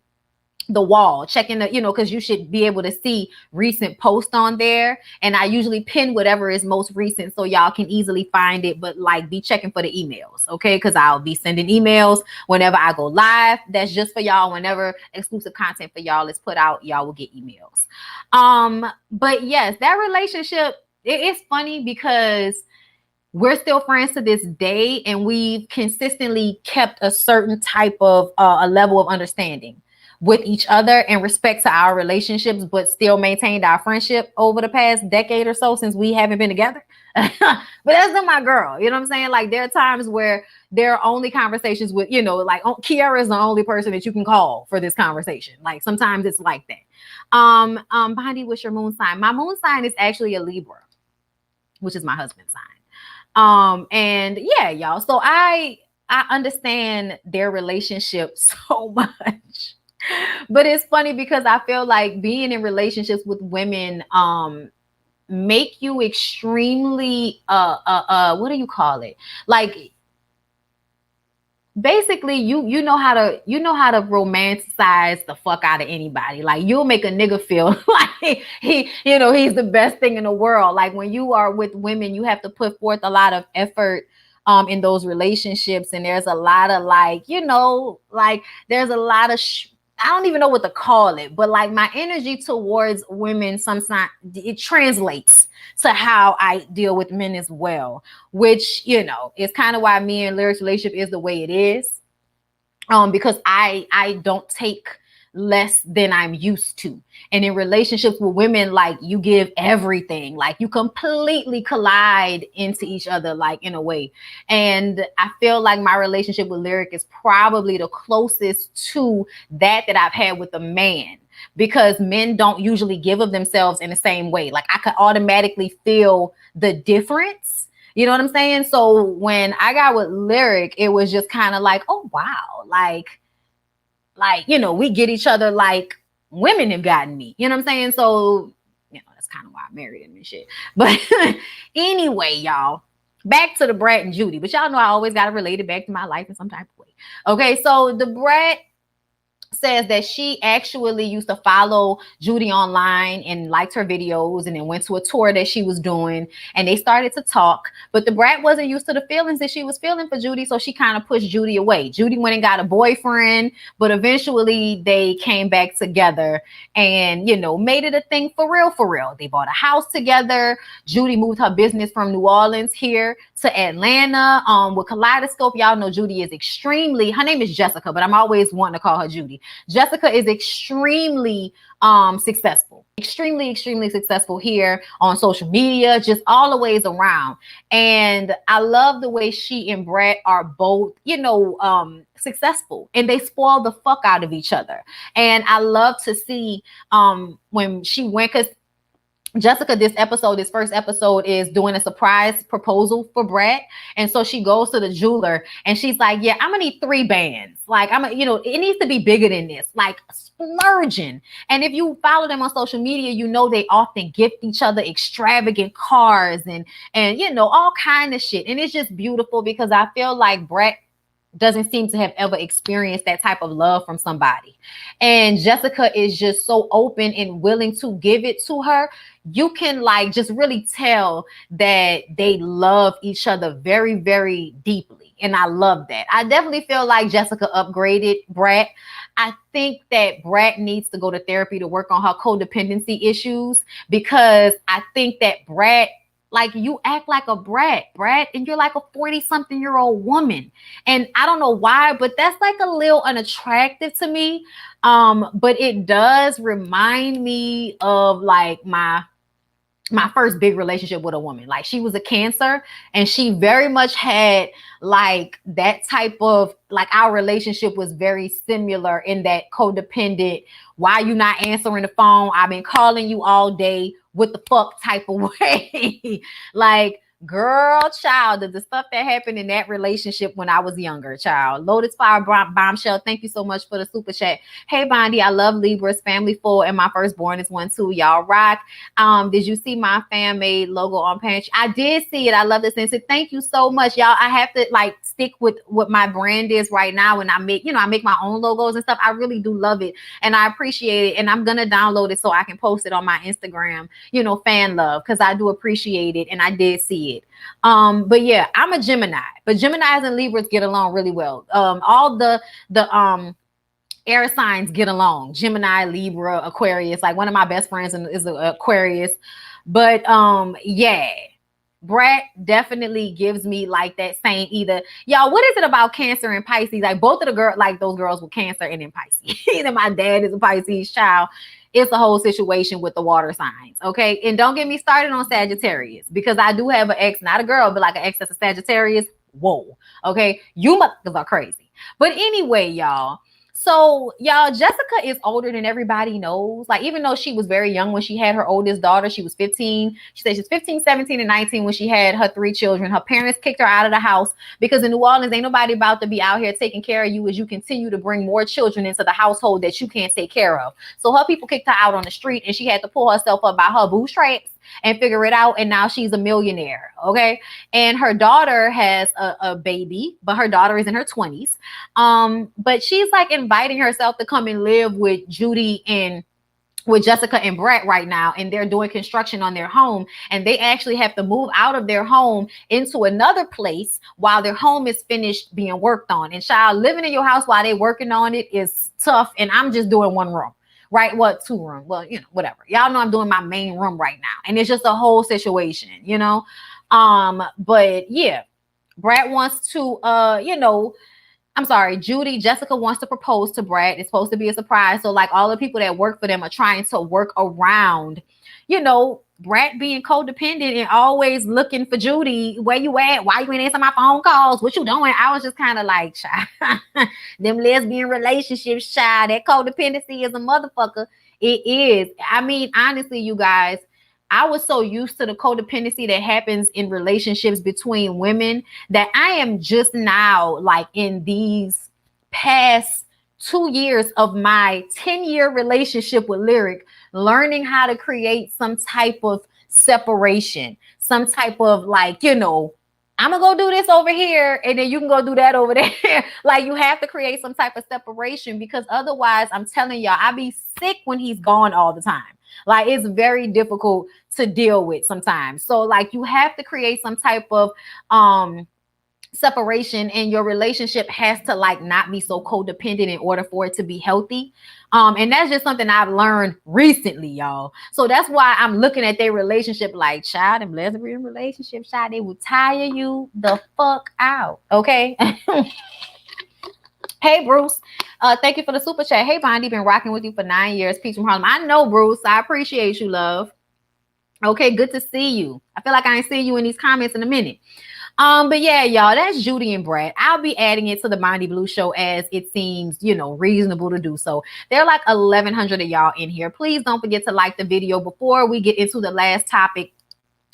the wall, checking the, because you should be able to see recent posts on there. And I usually pin whatever is most recent so y'all can easily find it, but like be checking for the emails, okay? Because I'll be sending emails whenever I go live. That's just for y'all. Whenever exclusive content for y'all is put out, y'all will get emails. But yes, that relationship, it's funny because we're still friends to this day, and we've consistently kept a certain type of a level of understanding with each other and respect to our relationships, but still maintained our friendship over the past decade or so since we haven't been together. But that's not my girl. You know what I'm saying? Like, there are times where there are only conversations with, like Kiara is the only person that you can call for this conversation. Like, sometimes it's like that. Bondi, what's your moon sign? My moon sign is actually a Libra, which is my husband's sign. And yeah, y'all. So I understand their relationship so much. But it's funny because I feel like being in relationships with women make you extremely what do you call it? Like, basically you know how to romanticize the fuck out of anybody. Like, you'll make a nigga feel like he's the best thing in the world. Like, when you are with women, you have to put forth a lot of effort in those relationships, and there's a lot of there's a lot of I don't even know what to call it, but like, my energy towards women sometimes it translates to how I deal with men as well, which, is kind of why me and Lyric's relationship is the way it is. Because I don't take less than I'm used to. And in relationships with women, like, you give everything, like, you completely collide into each other, like, in a way. And I feel like my relationship with Lyric is probably the closest to that I've had with a man, because men don't usually give of themselves in the same way. Like, I could automatically feel the difference. You know what I'm saying? So when I got with Lyric, it was just kind of like, oh, wow. Like, we get each other like women have gotten me. You know what I'm saying? So, that's kind of why I married him and shit. But anyway, y'all, back to the Brat and Judy. But y'all know I always got to relate it back to my life in some type of way. Okay, so the Brat says that she actually used to follow Judy online and liked her videos, and then went to a tour that she was doing, and they started to talk. But the Brat wasn't used to the feelings that she was feeling for Judy, so she kind of pushed Judy away. Judy went and got a boyfriend, but eventually they came back together and, made it a thing for real, for real. They bought a house together. Judy moved her business from New Orleans here to Atlanta. With Kaleidoscope, y'all know Judy is her name is Jessica, but I'm always wanting to call her Judy. Jessica is extremely successful, extremely successful here on social media, just all the ways around. And I love the way she and Brat are both, successful, and they spoil the fuck out of each other. And I love to see when she went, because Jessica, this first episode is doing a surprise proposal for Brat. And so she goes to the jeweler and she's like, yeah, I'm gonna need 3 bands. Like, it needs to be bigger than this, like splurging. And if you follow them on social media, they often gift each other extravagant cars and all kind of shit. And it's just beautiful because I feel like Brat doesn't seem to have ever experienced that type of love from somebody. And Jessica is just so open and willing to give it to her. You can just really tell that they love each other very, very deeply. And I love that. I definitely feel like Jessica upgraded Brat. I think that Brat needs to go to therapy to work on her codependency issues, because I think that Brat Like, you act like a brat, and you're like a 40-something-year-old woman. And I don't know why, but that's like a little unattractive to me. But it does remind me of like my first big relationship with a woman. Like, she was a Cancer, and she very much had like that type of, like, our relationship was very similar in that codependent, why you not answering the phone? I've been calling you all day. What the fuck type of way? Like, girl, child, the stuff that happened in that relationship when I was younger, child. Lotus Flower Bombshell, thank you so much for the super chat. Hey, Bondi, I love Libras, family full, and my firstborn is one too. Y'all rock. Did you see my fan made logo on Pantry? I did see it. I love this. And so thank you so much, y'all. I have to like stick with what my brand is right now, and I make, I make my own logos and stuff. I really do love it, and I appreciate it, and I'm gonna download it so I can post it on my Instagram, fan love, because I do appreciate it, and I did see it. But yeah, I'm a Gemini, but Geminis and Libras get along really well. All the air signs get along. Gemini, Libra, Aquarius. Like, one of my best friends is an Aquarius. But yeah, Brat definitely gives me like that same either. Y'all, what is it about Cancer and Pisces? Like, both of the girls, like those girls with Cancer and then Pisces. Either my dad is a Pisces child. It's the whole situation with the water signs, okay? And don't get me started on Sagittarius, because I do have an ex, not a girl, but like an ex that's a Sagittarius. Whoa, okay? You motherfuckers are crazy. But anyway, y'all. So, y'all, Jessica is older than everybody knows. Like, even though she was very young when she had her oldest daughter, she was 15. She said she's 15, 17, and 19 when she had her 3 children. Her parents kicked her out of the house because in New Orleans, ain't nobody about to be out here taking care of you as you continue to bring more children into the household that you can't take care of. So her people kicked her out on the street, and she had to pull herself up by her bootstraps and figure it out. And now she's a millionaire. Okay. And her daughter has a baby, but her daughter is in her 20s. But she's like inviting herself to come and live with Judy and with Jessica and Brat right now. And they're doing construction on their home, and they actually have to move out of their home into another place while their home is finished being worked on. And child, living in your house while they're working on it is tough. And I'm just doing one room. Right? What, 2 room? Well, whatever. Y'all know I'm doing my main room right now. And it's just a whole situation, But yeah, Brat wants to, Jessica wants to propose to Brat. It's supposed to be a surprise. So like, all the people that work for them are trying to work around, Brat being codependent and always looking for Judy. Where you at? Why you ain't answering my phone calls? What you doing? I was just kind of like, child, them lesbian relationships, child, that codependency is a motherfucker. It is. I mean, honestly, you guys, I was so used to the codependency that happens in relationships between women that I am just now, like, in these past 2 years of my 10-year relationship with Lyric, learning how to create some type of separation, some type of like, I'm gonna go do this over here and then you can go do that over there. Like, you have to create some type of separation, because otherwise, I'm telling y'all, I be sick when he's gone all the time. Like, it's very difficult to deal with sometimes. So like, you have to create some type of separation, and your relationship has to like not be so codependent in order for it to be healthy. And that's just something I've learned recently, y'all. So that's why I'm looking at their relationship like, child, and lesbian relationship, child, they will tire you the fuck out. Okay. Hey, Bruce. Thank you for the super chat. Hey, Bondi, been rocking with you for 9 years. Peace from Harlem. I know, Bruce. I appreciate you, love. Okay, good to see you. I feel like I ain't seen you in these comments in a minute. But yeah, y'all, that's Judy and Brat. I'll be adding it to the BondyBlue show as it seems, reasonable to do so. There are like 1,100 of y'all in here. Please don't forget to like the video before we get into the last topic,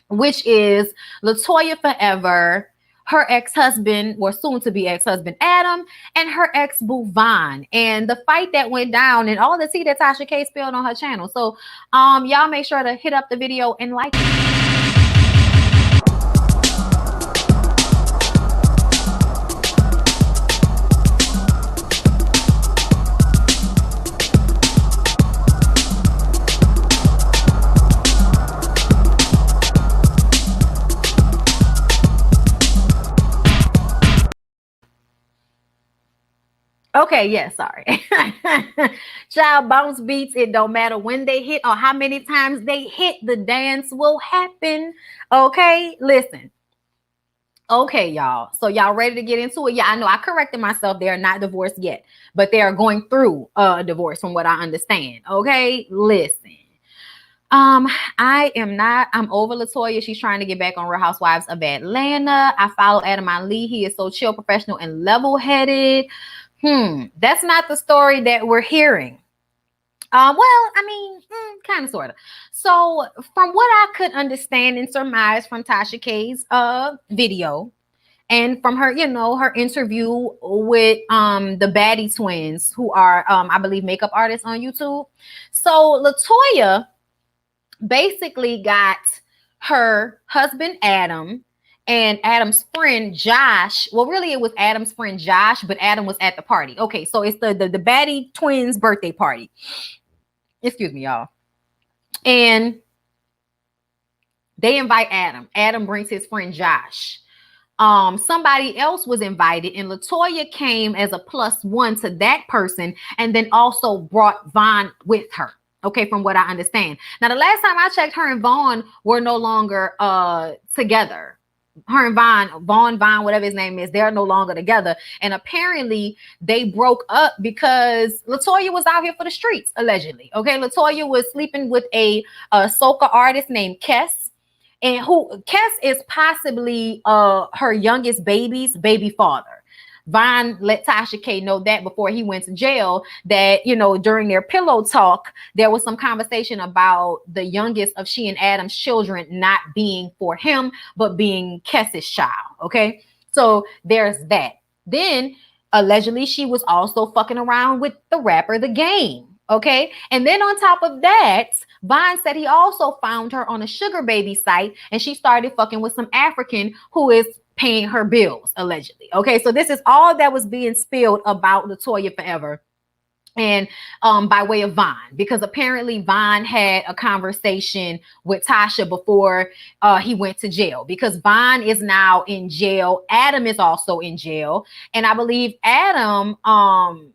which is Latoya Forever, her ex-husband, or soon-to-be ex-husband Adam, and her ex-boo Von, and the fight that went down, and all the tea that Tasha K spilled on her channel. So y'all make sure to hit up the video and like it. Okay, yeah, sorry. Child bounce beats, it don't matter when they hit or how many times they hit, the dance will happen. Okay, listen. Okay, y'all. So y'all ready to get into it? Yeah, I know I corrected myself. They are not divorced yet, but they are going through a divorce from what I understand. Okay, listen. I am not. I'm over Latoya. She's trying to get back on Real Housewives of Atlanta. I follow Adam Ali. He is so chill, professional, and level-headed. That's not the story that we're hearing. Well, I mean, kind of, sort of. So, from what I could understand and surmise from Tasha K's video, and from her, her interview with the Baddie twins, who are, I believe, makeup artists on YouTube. So, Latoya basically got her husband Adam and Adam's friend Josh. Well, really it was Adam's friend Josh, but Adam was at the party. Okay, so it's the Baddie twins birthday party. Excuse me, y'all. And they invite Adam. Adam brings his friend Josh. Somebody else was invited, and Latoya came as a +1 to that person, and then also brought Von with her. Okay, from what I understand. Now, the last time I checked, her and Vaughn were no longer together. Her and Vaughn, whatever his name is, they're no longer together. And apparently they broke up because Latoya was out here for the streets, allegedly. Okay, Latoya was sleeping with a soca artist named Kes, and Kes is possibly her youngest baby's baby father. Von let Tasha K know that before he went to jail, that, during their pillow talk, there was some conversation about the youngest of she and Adam's children not being for him, but being Kes's child. Okay. So there's that. Then allegedly she was also fucking around with the rapper The Game. Okay. And then on top of that, Von said he also found her on a sugar baby site, and she started fucking with some African who is paying her bills, allegedly. Okay, so this is all that was being spilled about Latoya Forever, and by way of Von, because apparently Von had a conversation with Tasha before he went to jail, because Von is now in jail. Adam is also in jail, and I believe Adam, Von,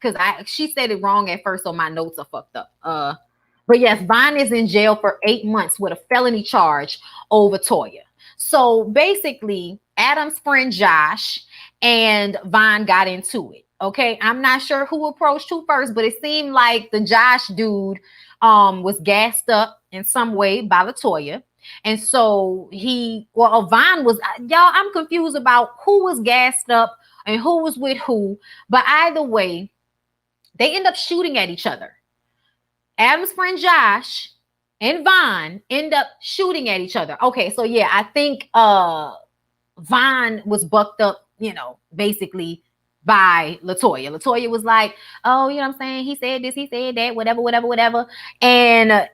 because she said it wrong at first, so my notes are fucked up. But yes, Von is in jail for 8 months with a felony charge over Toya. So basically, Adam's friend Josh and Von got into it. Okay, I'm not sure who approached who first, but it seemed like the Josh dude was gassed up in some way by Latoya. And so Von was, y'all, I'm confused about who was gassed up and who was with who. But either way, they end up shooting at each other. Adam's friend Josh and Von end up shooting at each other. Okay, so yeah, I think Von was bucked up, basically by Latoya. Latoya was like, oh, you know what I'm saying? He said this, he said that, whatever. And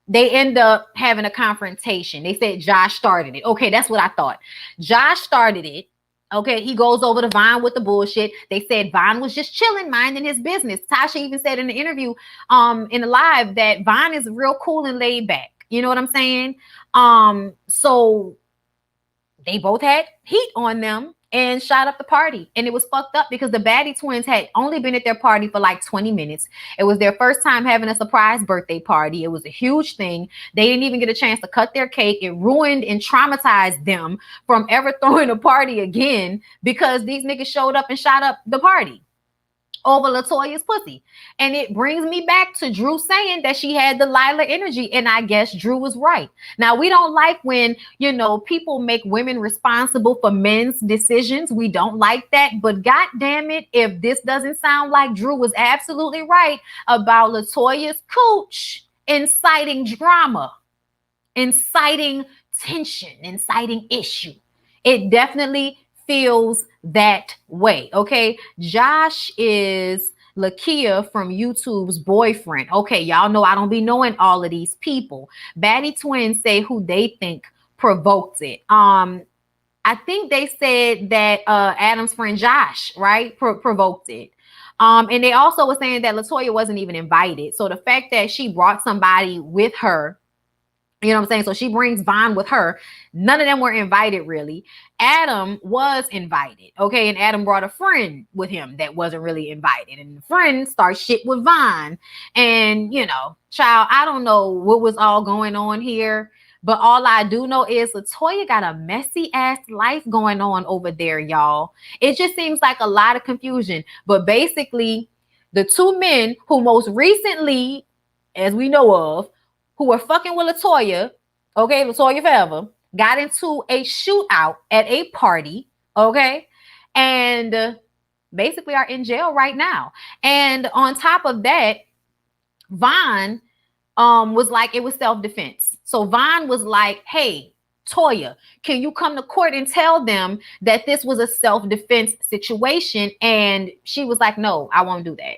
they end up having a confrontation. They said Josh started it. Okay, that's what I thought. Josh started it. Okay, he goes over to Von with the bullshit. They said Von was just chilling, minding his business. Tasha even said in the interview, in the live, that Von is real cool and laid back. You know what I'm saying? So they both had heat on them and shot up the party. And it was fucked up because the Baddie twins had only been at their party for like 20 minutes. It was their first time having a surprise birthday party. It was a huge thing. They didn't even get a chance to cut their cake. It ruined and traumatized them from ever throwing a party again, because these niggas showed up and shot up the party over Latoya's pussy. And it brings me back to Drew saying that she had the Lila energy, and I guess Drew was right. Now, we don't like when, people make women responsible for men's decisions. We don't like that, but god damn it, if this doesn't sound like Drew was absolutely right about Latoya's cooch inciting drama, inciting tension, inciting issue. It definitely feels that way. Okay, Josh is Lakia from YouTube's boyfriend. Okay, y'all know I don't be knowing all of these people. Baddie twins say who they think provoked it. I think they said that Adam's friend Josh, right, provoked it. And they also were saying that Latoya wasn't even invited. So the fact that she brought somebody with her You know what I'm saying? So she brings Von with her. None of them were invited, really. Adam was invited, okay? And Adam brought a friend with him that wasn't really invited. And the friend starts shit with Von. And, you know, child, I don't know what was all going on here. But all I do know is Latoya got a messy ass life going on over there, y'all. It just seems like a lot of confusion. But basically, the two men who most recently, as we know of, who were fucking with Latoya, okay, Latoya forever, got into a shootout at a party, okay, and basically are in jail right now. And on top of that, Von was like, it was self-defense. So Von was like, hey, Toya, can you come to court and tell them that this was a self-defense situation? And she was like, no, I won't do that.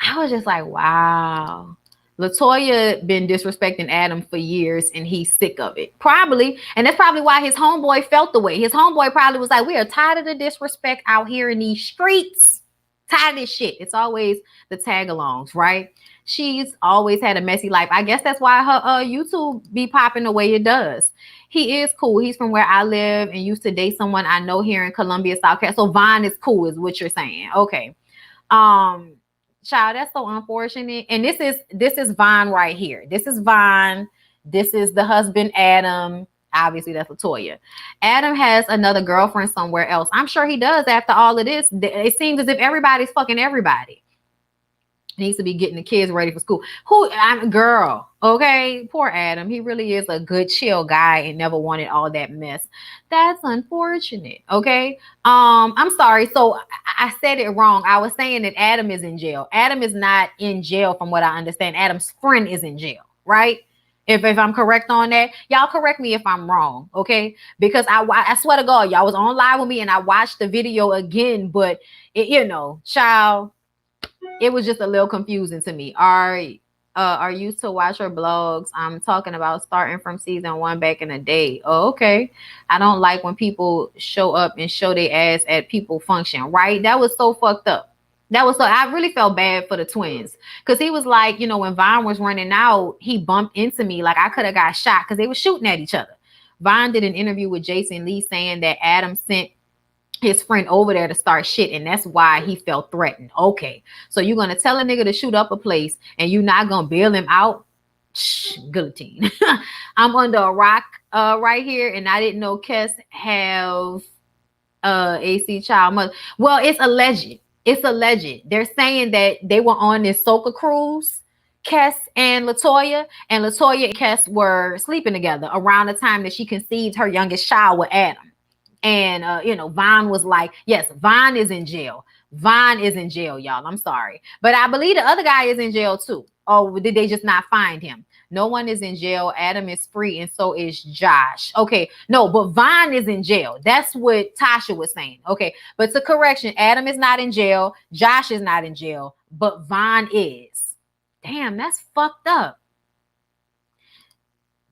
I was just like, wow. Latoya been disrespecting Adam for years and he's sick of it. Probably. And that's probably why his homeboy felt the way. His homeboy probably was like, we are tired of the disrespect out here in these streets. Tired of this shit. It's always the tag-alongs, right? She's always had a messy life. I guess that's why her YouTube be popping the way it does. He is cool. He's from where I live and used to date someone I know here in Columbia, South Carolina. So Von is cool is what you're saying. Okay. Child, that's so unfortunate. And this is Von right here. This is Von. This is the husband, Adam. Obviously, that's Latoya. Adam has another girlfriend somewhere else. I'm sure he does after all of this. It seems as if everybody's fucking everybody. He needs to be getting the kids ready for school. Girl, okay? Poor Adam. He really is a good, chill guy and never wanted all that mess. That's unfortunate, okay? I'm sorry. So I said it wrong. I was saying that Adam is in jail. Adam is not in jail from what I understand. Adam's friend is in jail, right? If I'm correct on that, y'all correct me if I'm wrong, okay? Because I swear to God, y'all was on live with me and I watched the video again, but it, you know, child, it was just a little confusing to me. Are used to watch her blogs. I'm talking about starting from season 1 back in the day. Oh, okay. I don't like when people show up and show their ass at people function, right? That was so fucked up. I really felt bad for the twins. Because he was like, you know, when Von was running out, he bumped into me like I could have got shot because they were shooting at each other. Von did an interview with Jason Lee saying that Adam sent his friend over there to start shit, and that's why he felt threatened. Okay, so you're gonna tell a nigga to shoot up a place and you're not gonna bail him out? Guillotine. I'm under a rock right here, and I didn't know Kes have AC child mother. Well, it's alleged. They're saying that they were on this soca cruise, Kes and Latoya and Kes were sleeping together around the time that she conceived her youngest child with Adam. And, you know, Von was like, yes, Von is in jail. Von is in jail, y'all. I'm sorry. But I believe the other guy is in jail, too. Or did they just not find him? No one is in jail. Adam is free, and so is Josh. Okay, no, but Von is in jail. That's what Tasha was saying. Okay, but to correction, Adam is not in jail. Josh is not in jail, but Von is. Damn, that's fucked up.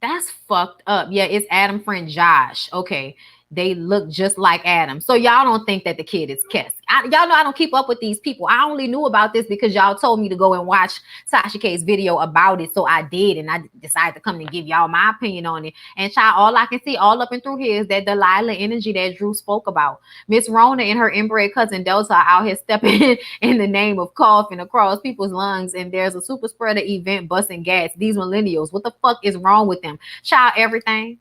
That's fucked up. Yeah, it's Adam's friend Josh. Okay. They look just like Adam. So y'all don't think that the kid is Kes. Y'all know I don't keep up with these people. I only knew about this because y'all told me to go and watch Tasha K's video about it. So I did. And I decided to come and give y'all my opinion on it. And child, all I can see all up and through here is that Delilah energy that Drew spoke about. Miss Rona and her inbred cousin Delta are out here stepping in the name of coughing across people's lungs. And there's a super spreader event busting gas. These millennials, what the fuck is wrong with them? Child, everything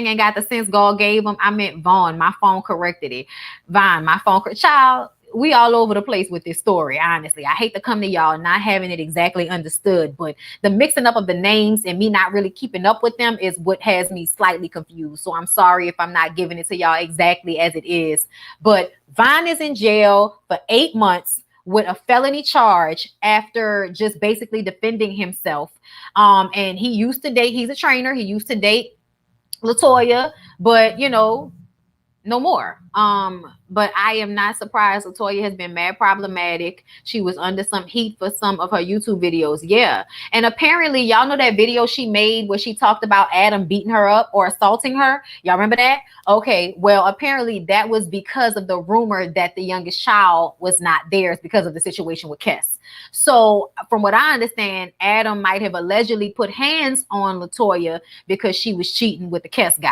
ain't got the sense God gave them. I meant Vaughn. My phone corrected it. Vaughn, my phone. Child, we all over the place with this story, honestly. I hate to come to y'all not having it exactly understood, but the mixing up of the names and me not really keeping up with them is what has me slightly confused. So I'm sorry if I'm not giving it to y'all exactly as it is. But Vaughn is in jail for 8 months with a felony charge after just basically defending himself. And he used to date, he's a trainer. He used to date Latoya, but you know, no more. But I am not surprised. Latoya has been mad problematic. She was under some heat for some of her YouTube videos. Yeah. And apparently, y'all know that video she made where she talked about Adam beating her up or assaulting her. Y'all remember that? Okay. Well, apparently that was because of the rumor that the youngest child was not theirs because of the situation with Kes. So from what I understand, Adam might have allegedly put hands on Latoya because she was cheating with the Kes guy.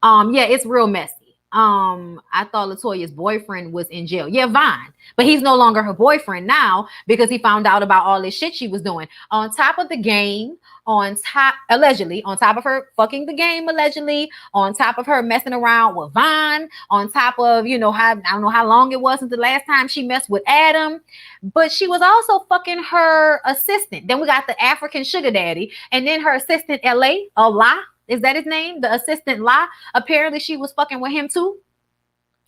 Yeah, it's real messy. I thought Latoya's boyfriend was in jail. Yeah, Vine, but he's no longer her boyfriend now because he found out about all this shit she was doing. On top of the game, allegedly, on top of her fucking the game, allegedly, on top of her messing around with Vine, on top of, how, I don't know how long it was since the last time she messed with Adam, but she was also fucking her assistant. Then we got the African sugar daddy, and then her assistant, Allah. Is that his name? The assistant La. Apparently she was fucking with him too.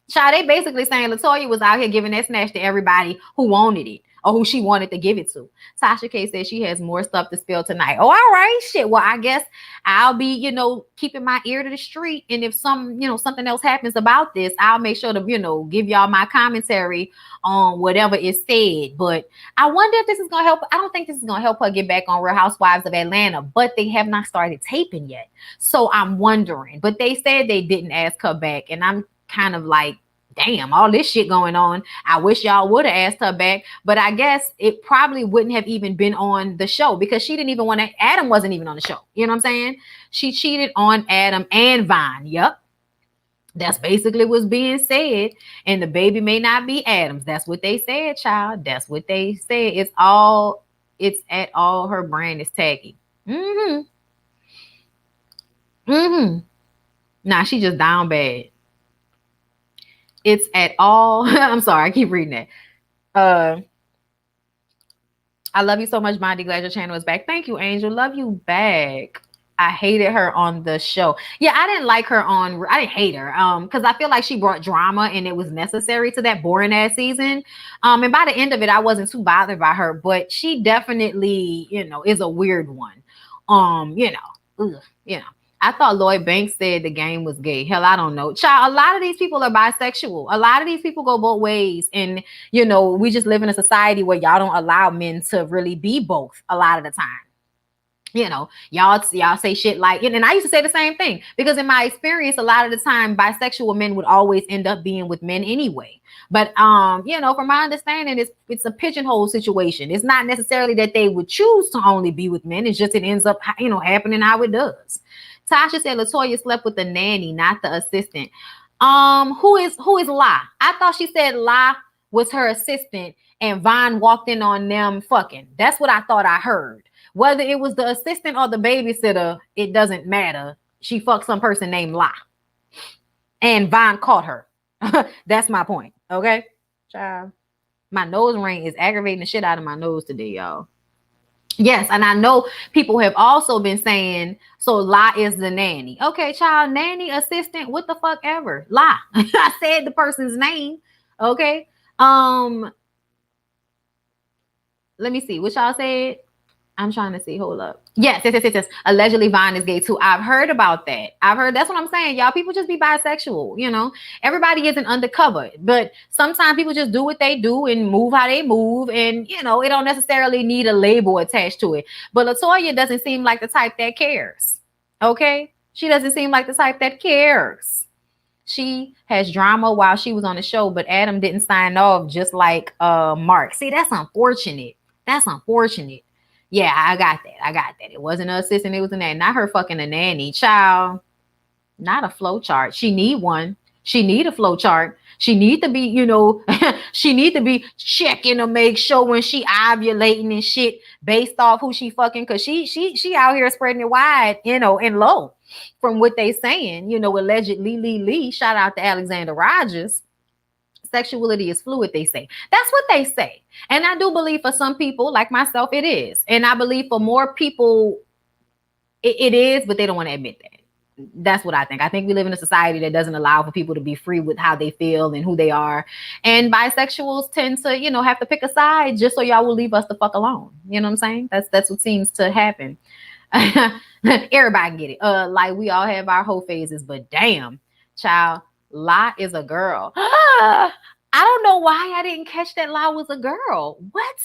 Child, they basically saying Latoya was out here giving that snatch to everybody who wanted it or who she wanted to give it to. Tasha K says she has more stuff to spill tonight. Oh, all right, shit. Well, I guess I'll be, keeping my ear to the street. And if something else happens about this, I'll make sure to, give y'all my commentary on whatever is said. But I wonder if this is going to help. I don't think this is going to help her get back on Real Housewives of Atlanta, but they have not started taping yet. So I'm wondering, but they said they didn't ask her back. And I'm kind of like, damn, all this shit going on. I wish y'all would have asked her back, but I guess it probably wouldn't have even been on the show because she didn't even want to. Adam wasn't even on the show. You know what I'm saying? She cheated on Adam and Vine. Yep. That's basically what's being said. And the baby may not be Adam's. That's what they said, child. That's what they said. It's at all her brand is tacky. Nah, she just down bad. It's at all. I'm sorry, I keep reading that. I love you so much, Bondi. Glad your channel is back. Thank you, Angel. Love you back. I hated her on the show. Yeah, I didn't like her I didn't hate her. Because I feel like she brought drama and it was necessary to that boring ass season. And by the end of it, I wasn't too bothered by her, but she definitely, is a weird one. I thought Lloyd Banks said the game was gay. Hell, I don't know. Child, a lot of these people are bisexual. A lot of these people go both ways. And, we just live in a society where y'all don't allow men to really be both a lot of the time. Y'all say shit like, and I used to say the same thing because in my experience, a lot of the time, bisexual men would always end up being with men anyway. But, from my understanding, it's a pigeonhole situation. It's not necessarily that they would choose to only be with men. It's just, it ends up, happening how it does. Tasha said Latoya slept with the nanny, not the assistant. Who is La? I thought she said La was her assistant and Vine walked in on them fucking. That's what I thought I heard. Whether it was the assistant or the babysitter, it doesn't matter. She fucked some person named La. And Vine caught her. That's my point. Okay? Child. My nose ring is aggravating the shit out of my nose today, y'all. Yes, and I know people have also been saying, so La is the nanny. Okay, child, nanny, assistant, what the fuck ever. La. I said the person's name. Okay. Let me see what y'all said. I'm trying to see. Hold up. Yes. Allegedly Vine is gay too. I've heard about that. That's what I'm saying. Y'all, people just be bisexual, Everybody isn't undercover. But sometimes people just do what they do and move how they move. And, it don't necessarily need a label attached to it. But Latoya doesn't seem like the type that cares. Okay? She doesn't seem like the type that cares. She has drama while she was on the show, but Adam didn't sign off just like Mark. See, that's unfortunate. Yeah, I got that. It wasn't an assistant. It was a nanny. Not her fucking a nanny. Child. Not a flow chart. She need one. She need a flow chart. She need to be, she need to be checking to make sure when she ovulating and shit based off who she fucking, because she out here spreading it wide, and low from what they saying, allegedly. Shout out to Alexander Rogers. Sexuality is fluid, they say. That's what they say. And I do believe for some people, like myself, it is. And I believe for more people, it is, but they don't want to admit that. That's what I think. I think we live in a society that doesn't allow for people to be free with how they feel and who they are. And bisexuals tend to, have to pick a side just so y'all will leave us the fuck alone. You know what I'm saying? That's what seems to happen. Everybody get it. Like we all have our whole phases, but damn, child. La is a girl. I don't know why I didn't catch that La was a girl. What?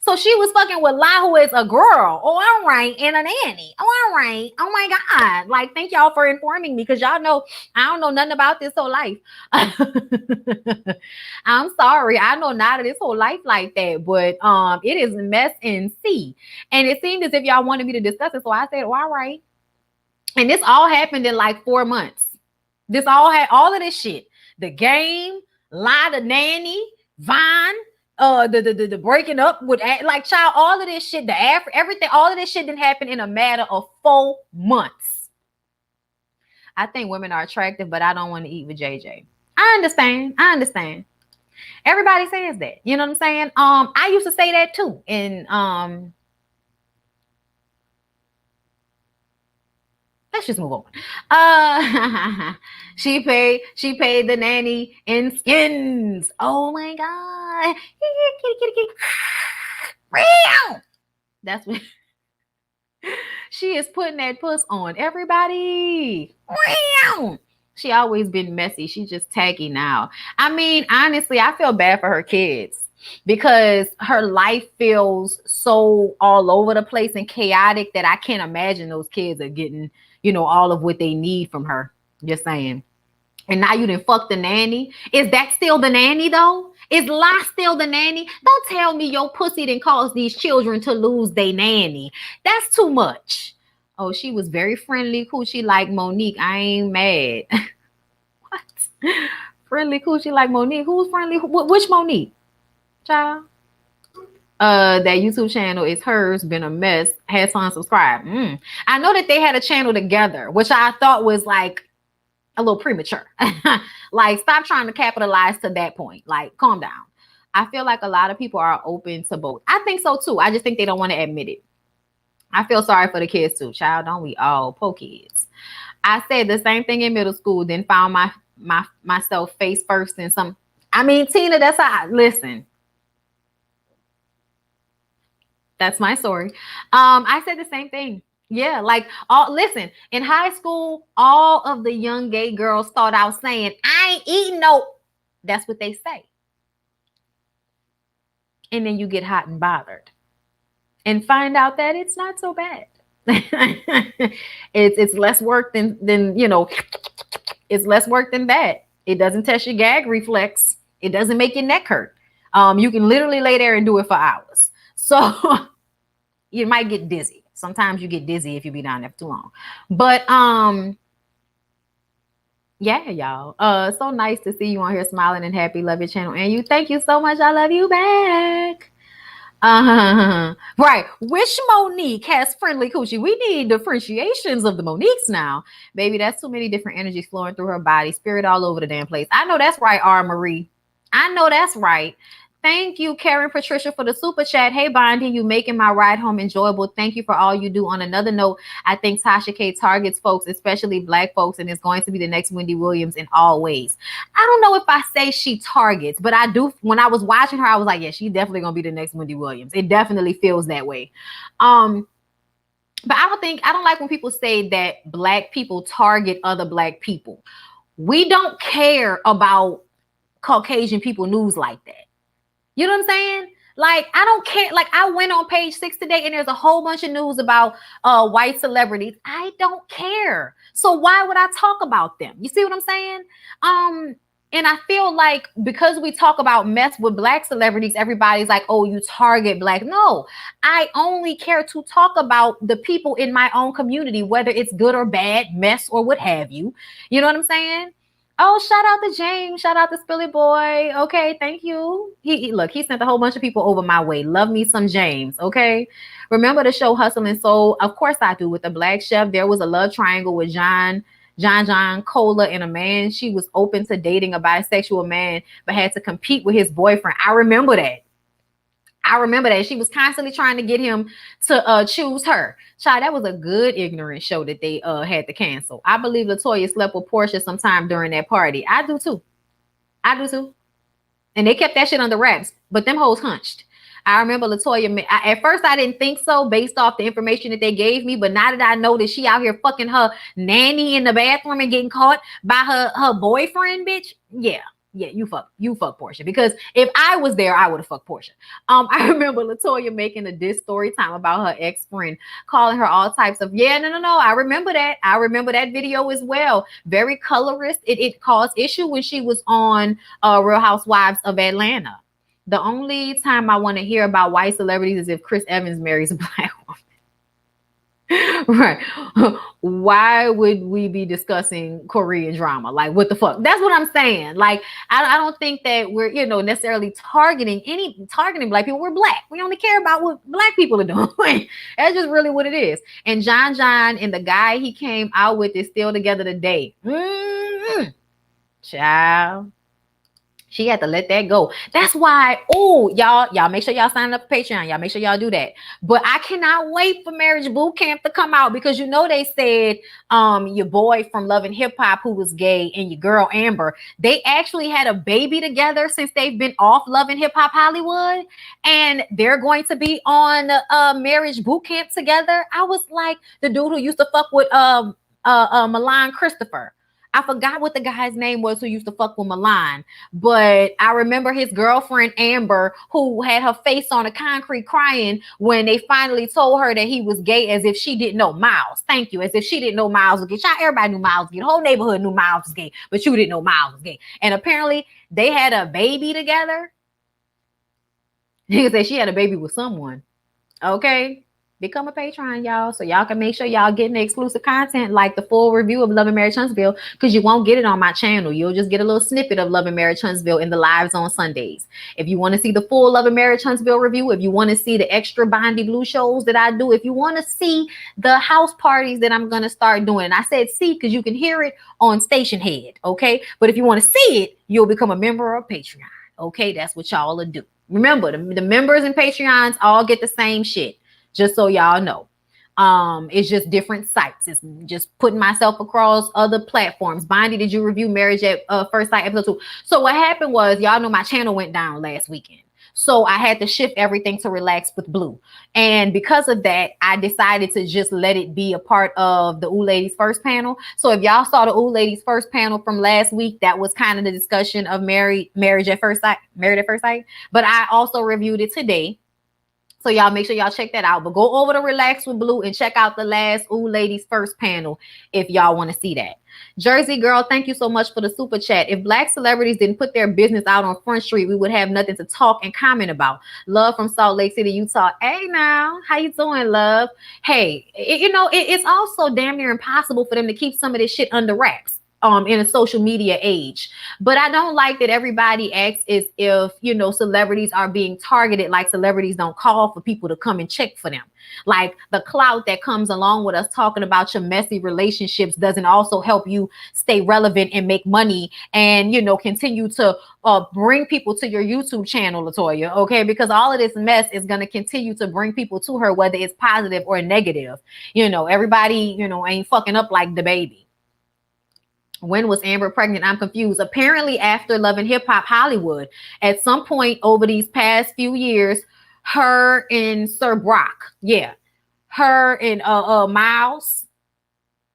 So she was fucking with La, who is a girl. Oh, all right. And a nanny. Oh, all right. Oh my God. Like, thank y'all for informing me, because y'all know I don't know nothing about this whole life. I'm sorry. I know not of this whole life like that. But it is mess and C. And it seemed as if y'all wanted me to discuss it. So I said, well, all right. And this all happened in like 4 months. This all had all of this shit. The game, La the nanny, Vine, the breaking up with, like, child, all of this shit, everything, all of this shit didn't happen in a matter of 4 months. I think women are attractive, but I don't want to eat with JJ. I understand. Everybody says that. You know what I'm saying? I used to say that too. And let's just move on. She paid the nanny in skins. Oh my God. That's what she is putting that puss on everybody. She always been messy. She's just tacky now. I mean, honestly, I feel bad for her kids, because her life feels so all over the place and chaotic that I can't imagine those kids are getting, you know, all of what they need from her. Just saying. And now you done fuck the nanny. Is that still the nanny though? Is La still the nanny? Don't tell me your pussy didn't cause these children to lose their nanny. That's too much. Oh, she was very friendly, coochie like Monique. I ain't mad. What? Friendly coochie like Monique? Who's friendly? Which Monique? Child? That YouTube channel is hers. Been a mess. Had to unsubscribe. I know that they had a channel together, which I thought was like a little premature. Like, stop trying to capitalize to that point. Like, calm down. I feel like a lot of people are open to both. I think so too. I just think they don't want to admit it. I feel sorry for the kids too. Child, don't we all? Po kids. I said the same thing in middle school, then found myself face first in some. I mean, Tina, that's how. Listen, that's my story. I said the same thing. Yeah, like, listen, in high school, all of the young gay girls start out saying, I ain't eating no. That's what they say. And then you get hot and bothered and find out that it's not so bad. It's less work than you know, it's less work than that. It doesn't test your gag reflex. It doesn't make your neck hurt. You can literally lay there and do it for hours. So you might get dizzy. Sometimes you get dizzy if you be down there for too long. But yeah, y'all. So nice to see you on here smiling and happy. Love your channel. And you, thank you so much. I love you back. Right. Which Monique has friendly coochie? We need differentiations of the Moniques now. Baby, that's too many different energies flowing through her body. Spirit all over the damn place. I know that's right, R. Marie. I know that's right. Thank you, Karen Patricia, for the super chat. Hey, Bondy, you making my ride home enjoyable. Thank you for all you do. On another note, I think Tasha K targets folks, especially Black folks, and is going to be the next Wendy Williams in all ways. I don't know if I say she targets, but I do. When I was watching her, I was like, yeah, she's definitely going to be the next Wendy Williams. It definitely feels that way. But I don't like when people say that Black people target other Black people. We don't care about Caucasian people news like that. You know what I'm saying? Like, I don't care. Like, I went on page 6 today and there's a whole bunch of news about white celebrities. I don't care. So why would I talk about them? You see what I'm saying? And I feel like because we talk about mess with Black celebrities, everybody's like, oh, you target Black. No, I only care to talk about the people in my own community, whether it's good or bad, mess or what have you. You know what I'm saying? Oh, shout out to James. Shout out to Spilly Boy. Okay, thank you. Look, he sent a whole bunch of people over my way. Love me some James, okay? Remember the show Hustle and Soul? Of course I do. With the Black chef, there was a love triangle with John Cola and a man. She was open to dating a bisexual man, but had to compete with his boyfriend. I remember that. She was constantly trying to get him to choose her. Child, that was a good ignorant show that they had to cancel. I believe Latoya slept with Portia sometime during that party. I do too. And they kept that shit under wraps, but them hoes hunched. I remember Latoya. At first, I didn't think so based off the information that they gave me. But now that I know that she out here fucking her nanny in the bathroom and getting caught by her boyfriend, bitch. Yeah. Yeah, you fuck Portia. Because if I was there, I would have fucked Portia. I remember Latoya making a diss story time about her ex-friend, calling her all types of no. I remember that. I remember that video as well. Very colorist. It caused issue when she was on Real Housewives of Atlanta. The only time I want to hear about white celebrities is if Chris Evans marries a black woman. Right. Why would we be discussing Korean drama? Like, what the fuck? That's what I'm saying. Like, I don't think that we're, necessarily targeting black people. We're black. We only care about what black people are doing. That's just really what it is. And John and the guy he came out with is still together today. Child. She had to let that go. That's why, y'all make sure y'all sign up for Patreon. Y'all make sure y'all do that. But I cannot wait for Marriage Boot Camp to come out because they said your boy from Love and Hip Hop who was gay and your girl Amber, they actually had a baby together since they've been off Love and Hip Hop Hollywood, and they're going to be on Marriage Boot Camp together. I was like, the dude who used to fuck with Milan Christopher. I forgot what the guy's name was who used to fuck with Milan, but I remember his girlfriend Amber, who had her face on the concrete crying when they finally told her that he was gay, as if she didn't know Miles. Thank you. As if she didn't know Miles was gay. Everybody knew Miles was gay. The whole neighborhood knew Miles was gay, but you didn't know Miles was gay. And apparently they had a baby together. Nigga said she had a baby with someone. Okay. Become a patron, y'all, so y'all can make sure y'all getting the exclusive content like the full review of Love and Marriage Huntsville, because you won't get it on my channel. You'll just get a little snippet of Love and Marriage Huntsville in the lives on Sundays. If you want to see the full Love and Marriage Huntsville review, if you want to see the extra BondyBlue shows that I do, if you want to see the house parties that I'm going to start doing, and I said see because you can hear it on Station Head, okay? But if you want to see it, you'll become a member of Patreon, okay? That's what y'all will do. Remember, the members and Patreons all get the same shit. Just so y'all know. It's just different sites. It's just putting myself across other platforms. Bondy, did you review Marriage at First Sight episode 2? So what happened was, y'all know my channel went down last weekend. So I had to shift everything to Relax with Blue. And because of that, I decided to just let it be a part of the Ooh Ladies First panel. So if y'all saw the Ooh Ladies First panel from last week, that was kind of the discussion of Married at First Sight. But I also reviewed it today. So y'all make sure y'all check that out. But go over to Relax with Blue and check out the last Ooh Ladies First panel if y'all want to see that. Jersey Girl, thank you so much for the super chat. If black celebrities didn't put their business out on Front Street, we would have nothing to talk and comment about. Love from Salt Lake City, Utah. Hey now, how you doing, love? Hey, it's also damn near impossible for them to keep some of this shit under wraps. In a social media age. But I don't like that everybody acts as if, celebrities are being targeted, like celebrities don't call for people to come and check for them. Like the clout that comes along with us talking about your messy relationships doesn't also help you stay relevant and make money and, continue to bring people to your YouTube channel, Latoya, okay? Because all of this mess is going to continue to bring people to her, whether it's positive or negative. Everybody, ain't fucking up like the baby. When was Amber pregnant? I'm confused. Apparently after Love and Hip Hop Hollywood, at some point over these past few years, her and Sir Brock, her and Miles,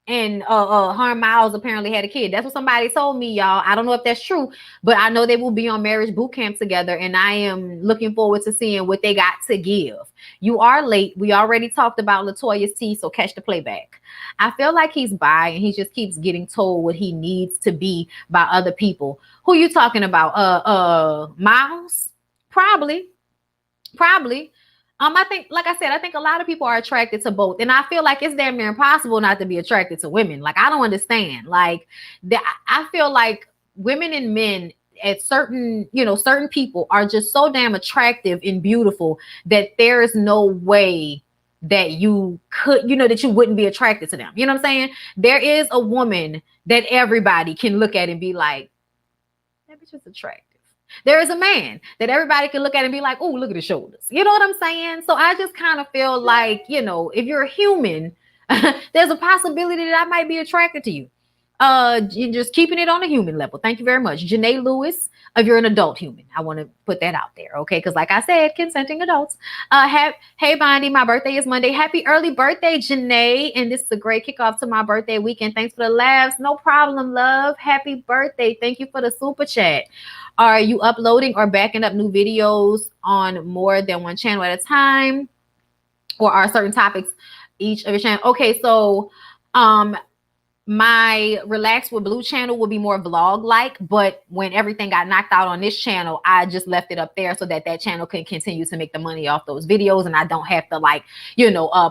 and her and Miles apparently had a kid. That's what somebody told me, y'all. I don't know if that's true, but I know they will be on Marriage Boot Camp together, and I am looking forward to seeing what they got to give. You are late. We already talked about Latoya's tea, so catch the playback. I feel like he's bi and he just keeps getting told what he needs to be by other people. Who you talking about? Miles? Probably. I think, like I said, I think a lot of people are attracted to both. And I feel like it's damn near impossible not to be attracted to women. Like, I don't understand. Like, I feel like women and men at certain people are just so damn attractive and beautiful that there is no way that you could, that you wouldn't be attracted to them. You know what I'm saying? There is a woman that everybody can look at and be like, that bitch is attractive. There is a man that everybody can look at and be like, oh, look at his shoulders. You know what I'm saying? So I just kind of feel like, if you're a human, there's a possibility that I might be attracted to you. You're just keeping it on a human level. Thank you very much. Janae Lewis, if you're an adult human, I want to put that out there, okay? Because like I said, consenting adults. Hey Bondy, my birthday is Monday. Happy early birthday, Janae. And this is a great kickoff to my birthday weekend. Thanks for the laughs. No problem, love. Happy birthday. Thank you for the super chat. Are you uploading or backing up new videos on more than one channel at a time? Or are certain topics each of your channel? Okay, so my Relax with Blue channel will be more vlog like, but when everything got knocked out on this channel, I just left it up there so that that channel can continue to make the money off those videos, and I don't have to like,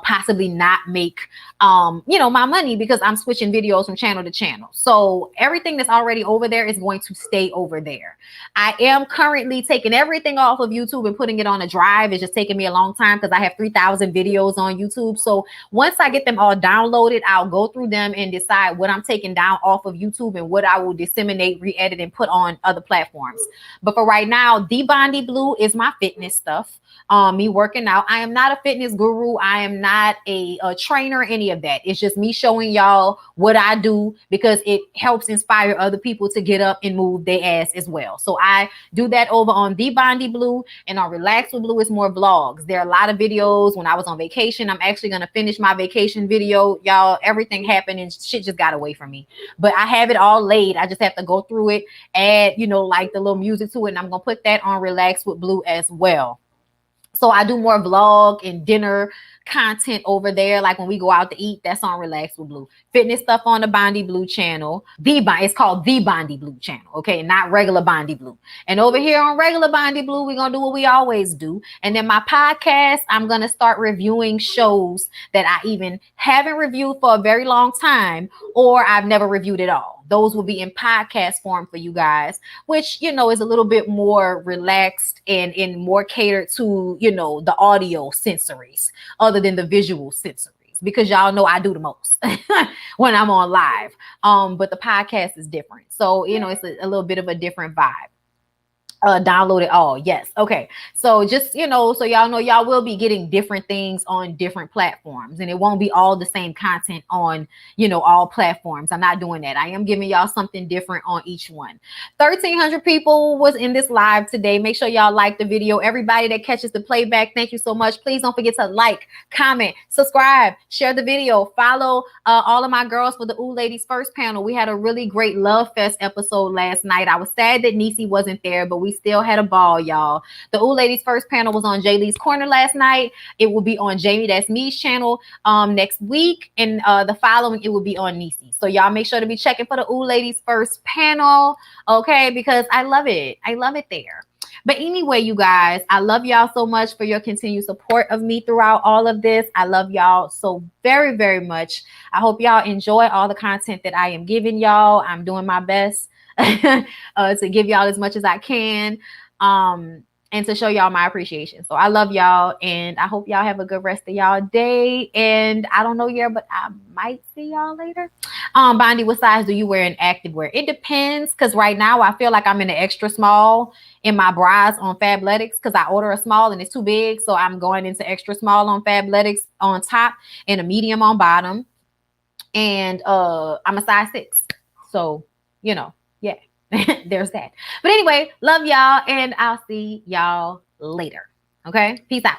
possibly not make my money because I'm switching videos from channel to channel. So everything that's already over there is going to stay over there. I am currently taking everything off of YouTube and putting it on a drive. It's just taking me a long time because I have 3,000 videos on YouTube. So once I get them all downloaded, I'll go through them and decide what I'm taking down off of YouTube and what I will disseminate, re-edit, and put on other platforms. But for right now, the BondyBlue is my fitness stuff. Me working out. I am not a fitness guru. I am not a trainer, any of that. It's just me showing y'all what I do because it helps inspire other people to get up and move their ass as well. So I do that over on the BondyBlue, and on Relax with Blue, it's more vlogs. There are a lot of videos when I was on vacation. I'm actually going to finish my vacation video. Y'all, everything happened and shit just got away from me. But I have it all laid. I just have to go through it, add, like the little music to it, and I'm going to put that on Relax with Blue as well. So I do more vlog and dinner content over there. Like when we go out to eat, that's on Relax with Blue. Fitness stuff on the BondyBlue channel. It's called the BondyBlue channel. Okay, not regular BondyBlue. And over here on regular BondyBlue, we're going to do what we always do. And then my podcast, I'm going to start reviewing shows that I even haven't reviewed for a very long time, or I've never reviewed at all. Those will be in podcast form for you guys, which, is a little bit more relaxed and more catered to, the audio sensories other than the visual sensories, because y'all know I do the most when I'm on live. But the podcast is different. So, it's a little bit of a different vibe. Download it all. Yes. Okay. So just, so y'all know y'all will be getting different things on different platforms, and it won't be all the same content on, all platforms. I'm not doing that. I am giving y'all something different on each one. 1,300 people was in this live today. Make sure y'all like the video. Everybody that catches the playback, thank you so much. Please don't forget to like, comment, subscribe, share the video, follow all of my girls for the Ooh Ladies First panel. We had a really great Love Fest episode last night. I was sad that Niecy wasn't there, but we still had a ball, y'all. The Ooh Ladies First panel was on Jay Lee's Corner last night. It will be on Jamie That's Me's channel next week, and the following it will be on Niecy. So y'all make sure to be checking for the Ooh Ladies First panel, okay? Because I love it. I love it there. But anyway, you guys, I love y'all so much for your continued support of me throughout all of this. I love y'all so very, very much. I hope y'all enjoy all the content that I am giving y'all. I'm doing my best to give y'all as much as I can, and to show y'all my appreciation. So I love y'all, and I hope y'all have a good rest of y'all day. And I don't know yet, but I might see y'all later. Bondy, what size do you wear in activewear? It depends, because right now I feel like I'm in an extra small in my bras on Fabletics, because I order a small and it's too big. So I'm going into extra small on Fabletics on top and a medium on bottom. And I'm a size 6. So, yeah, there's that. But anyway, love y'all, and I'll see y'all later. Okay, peace out.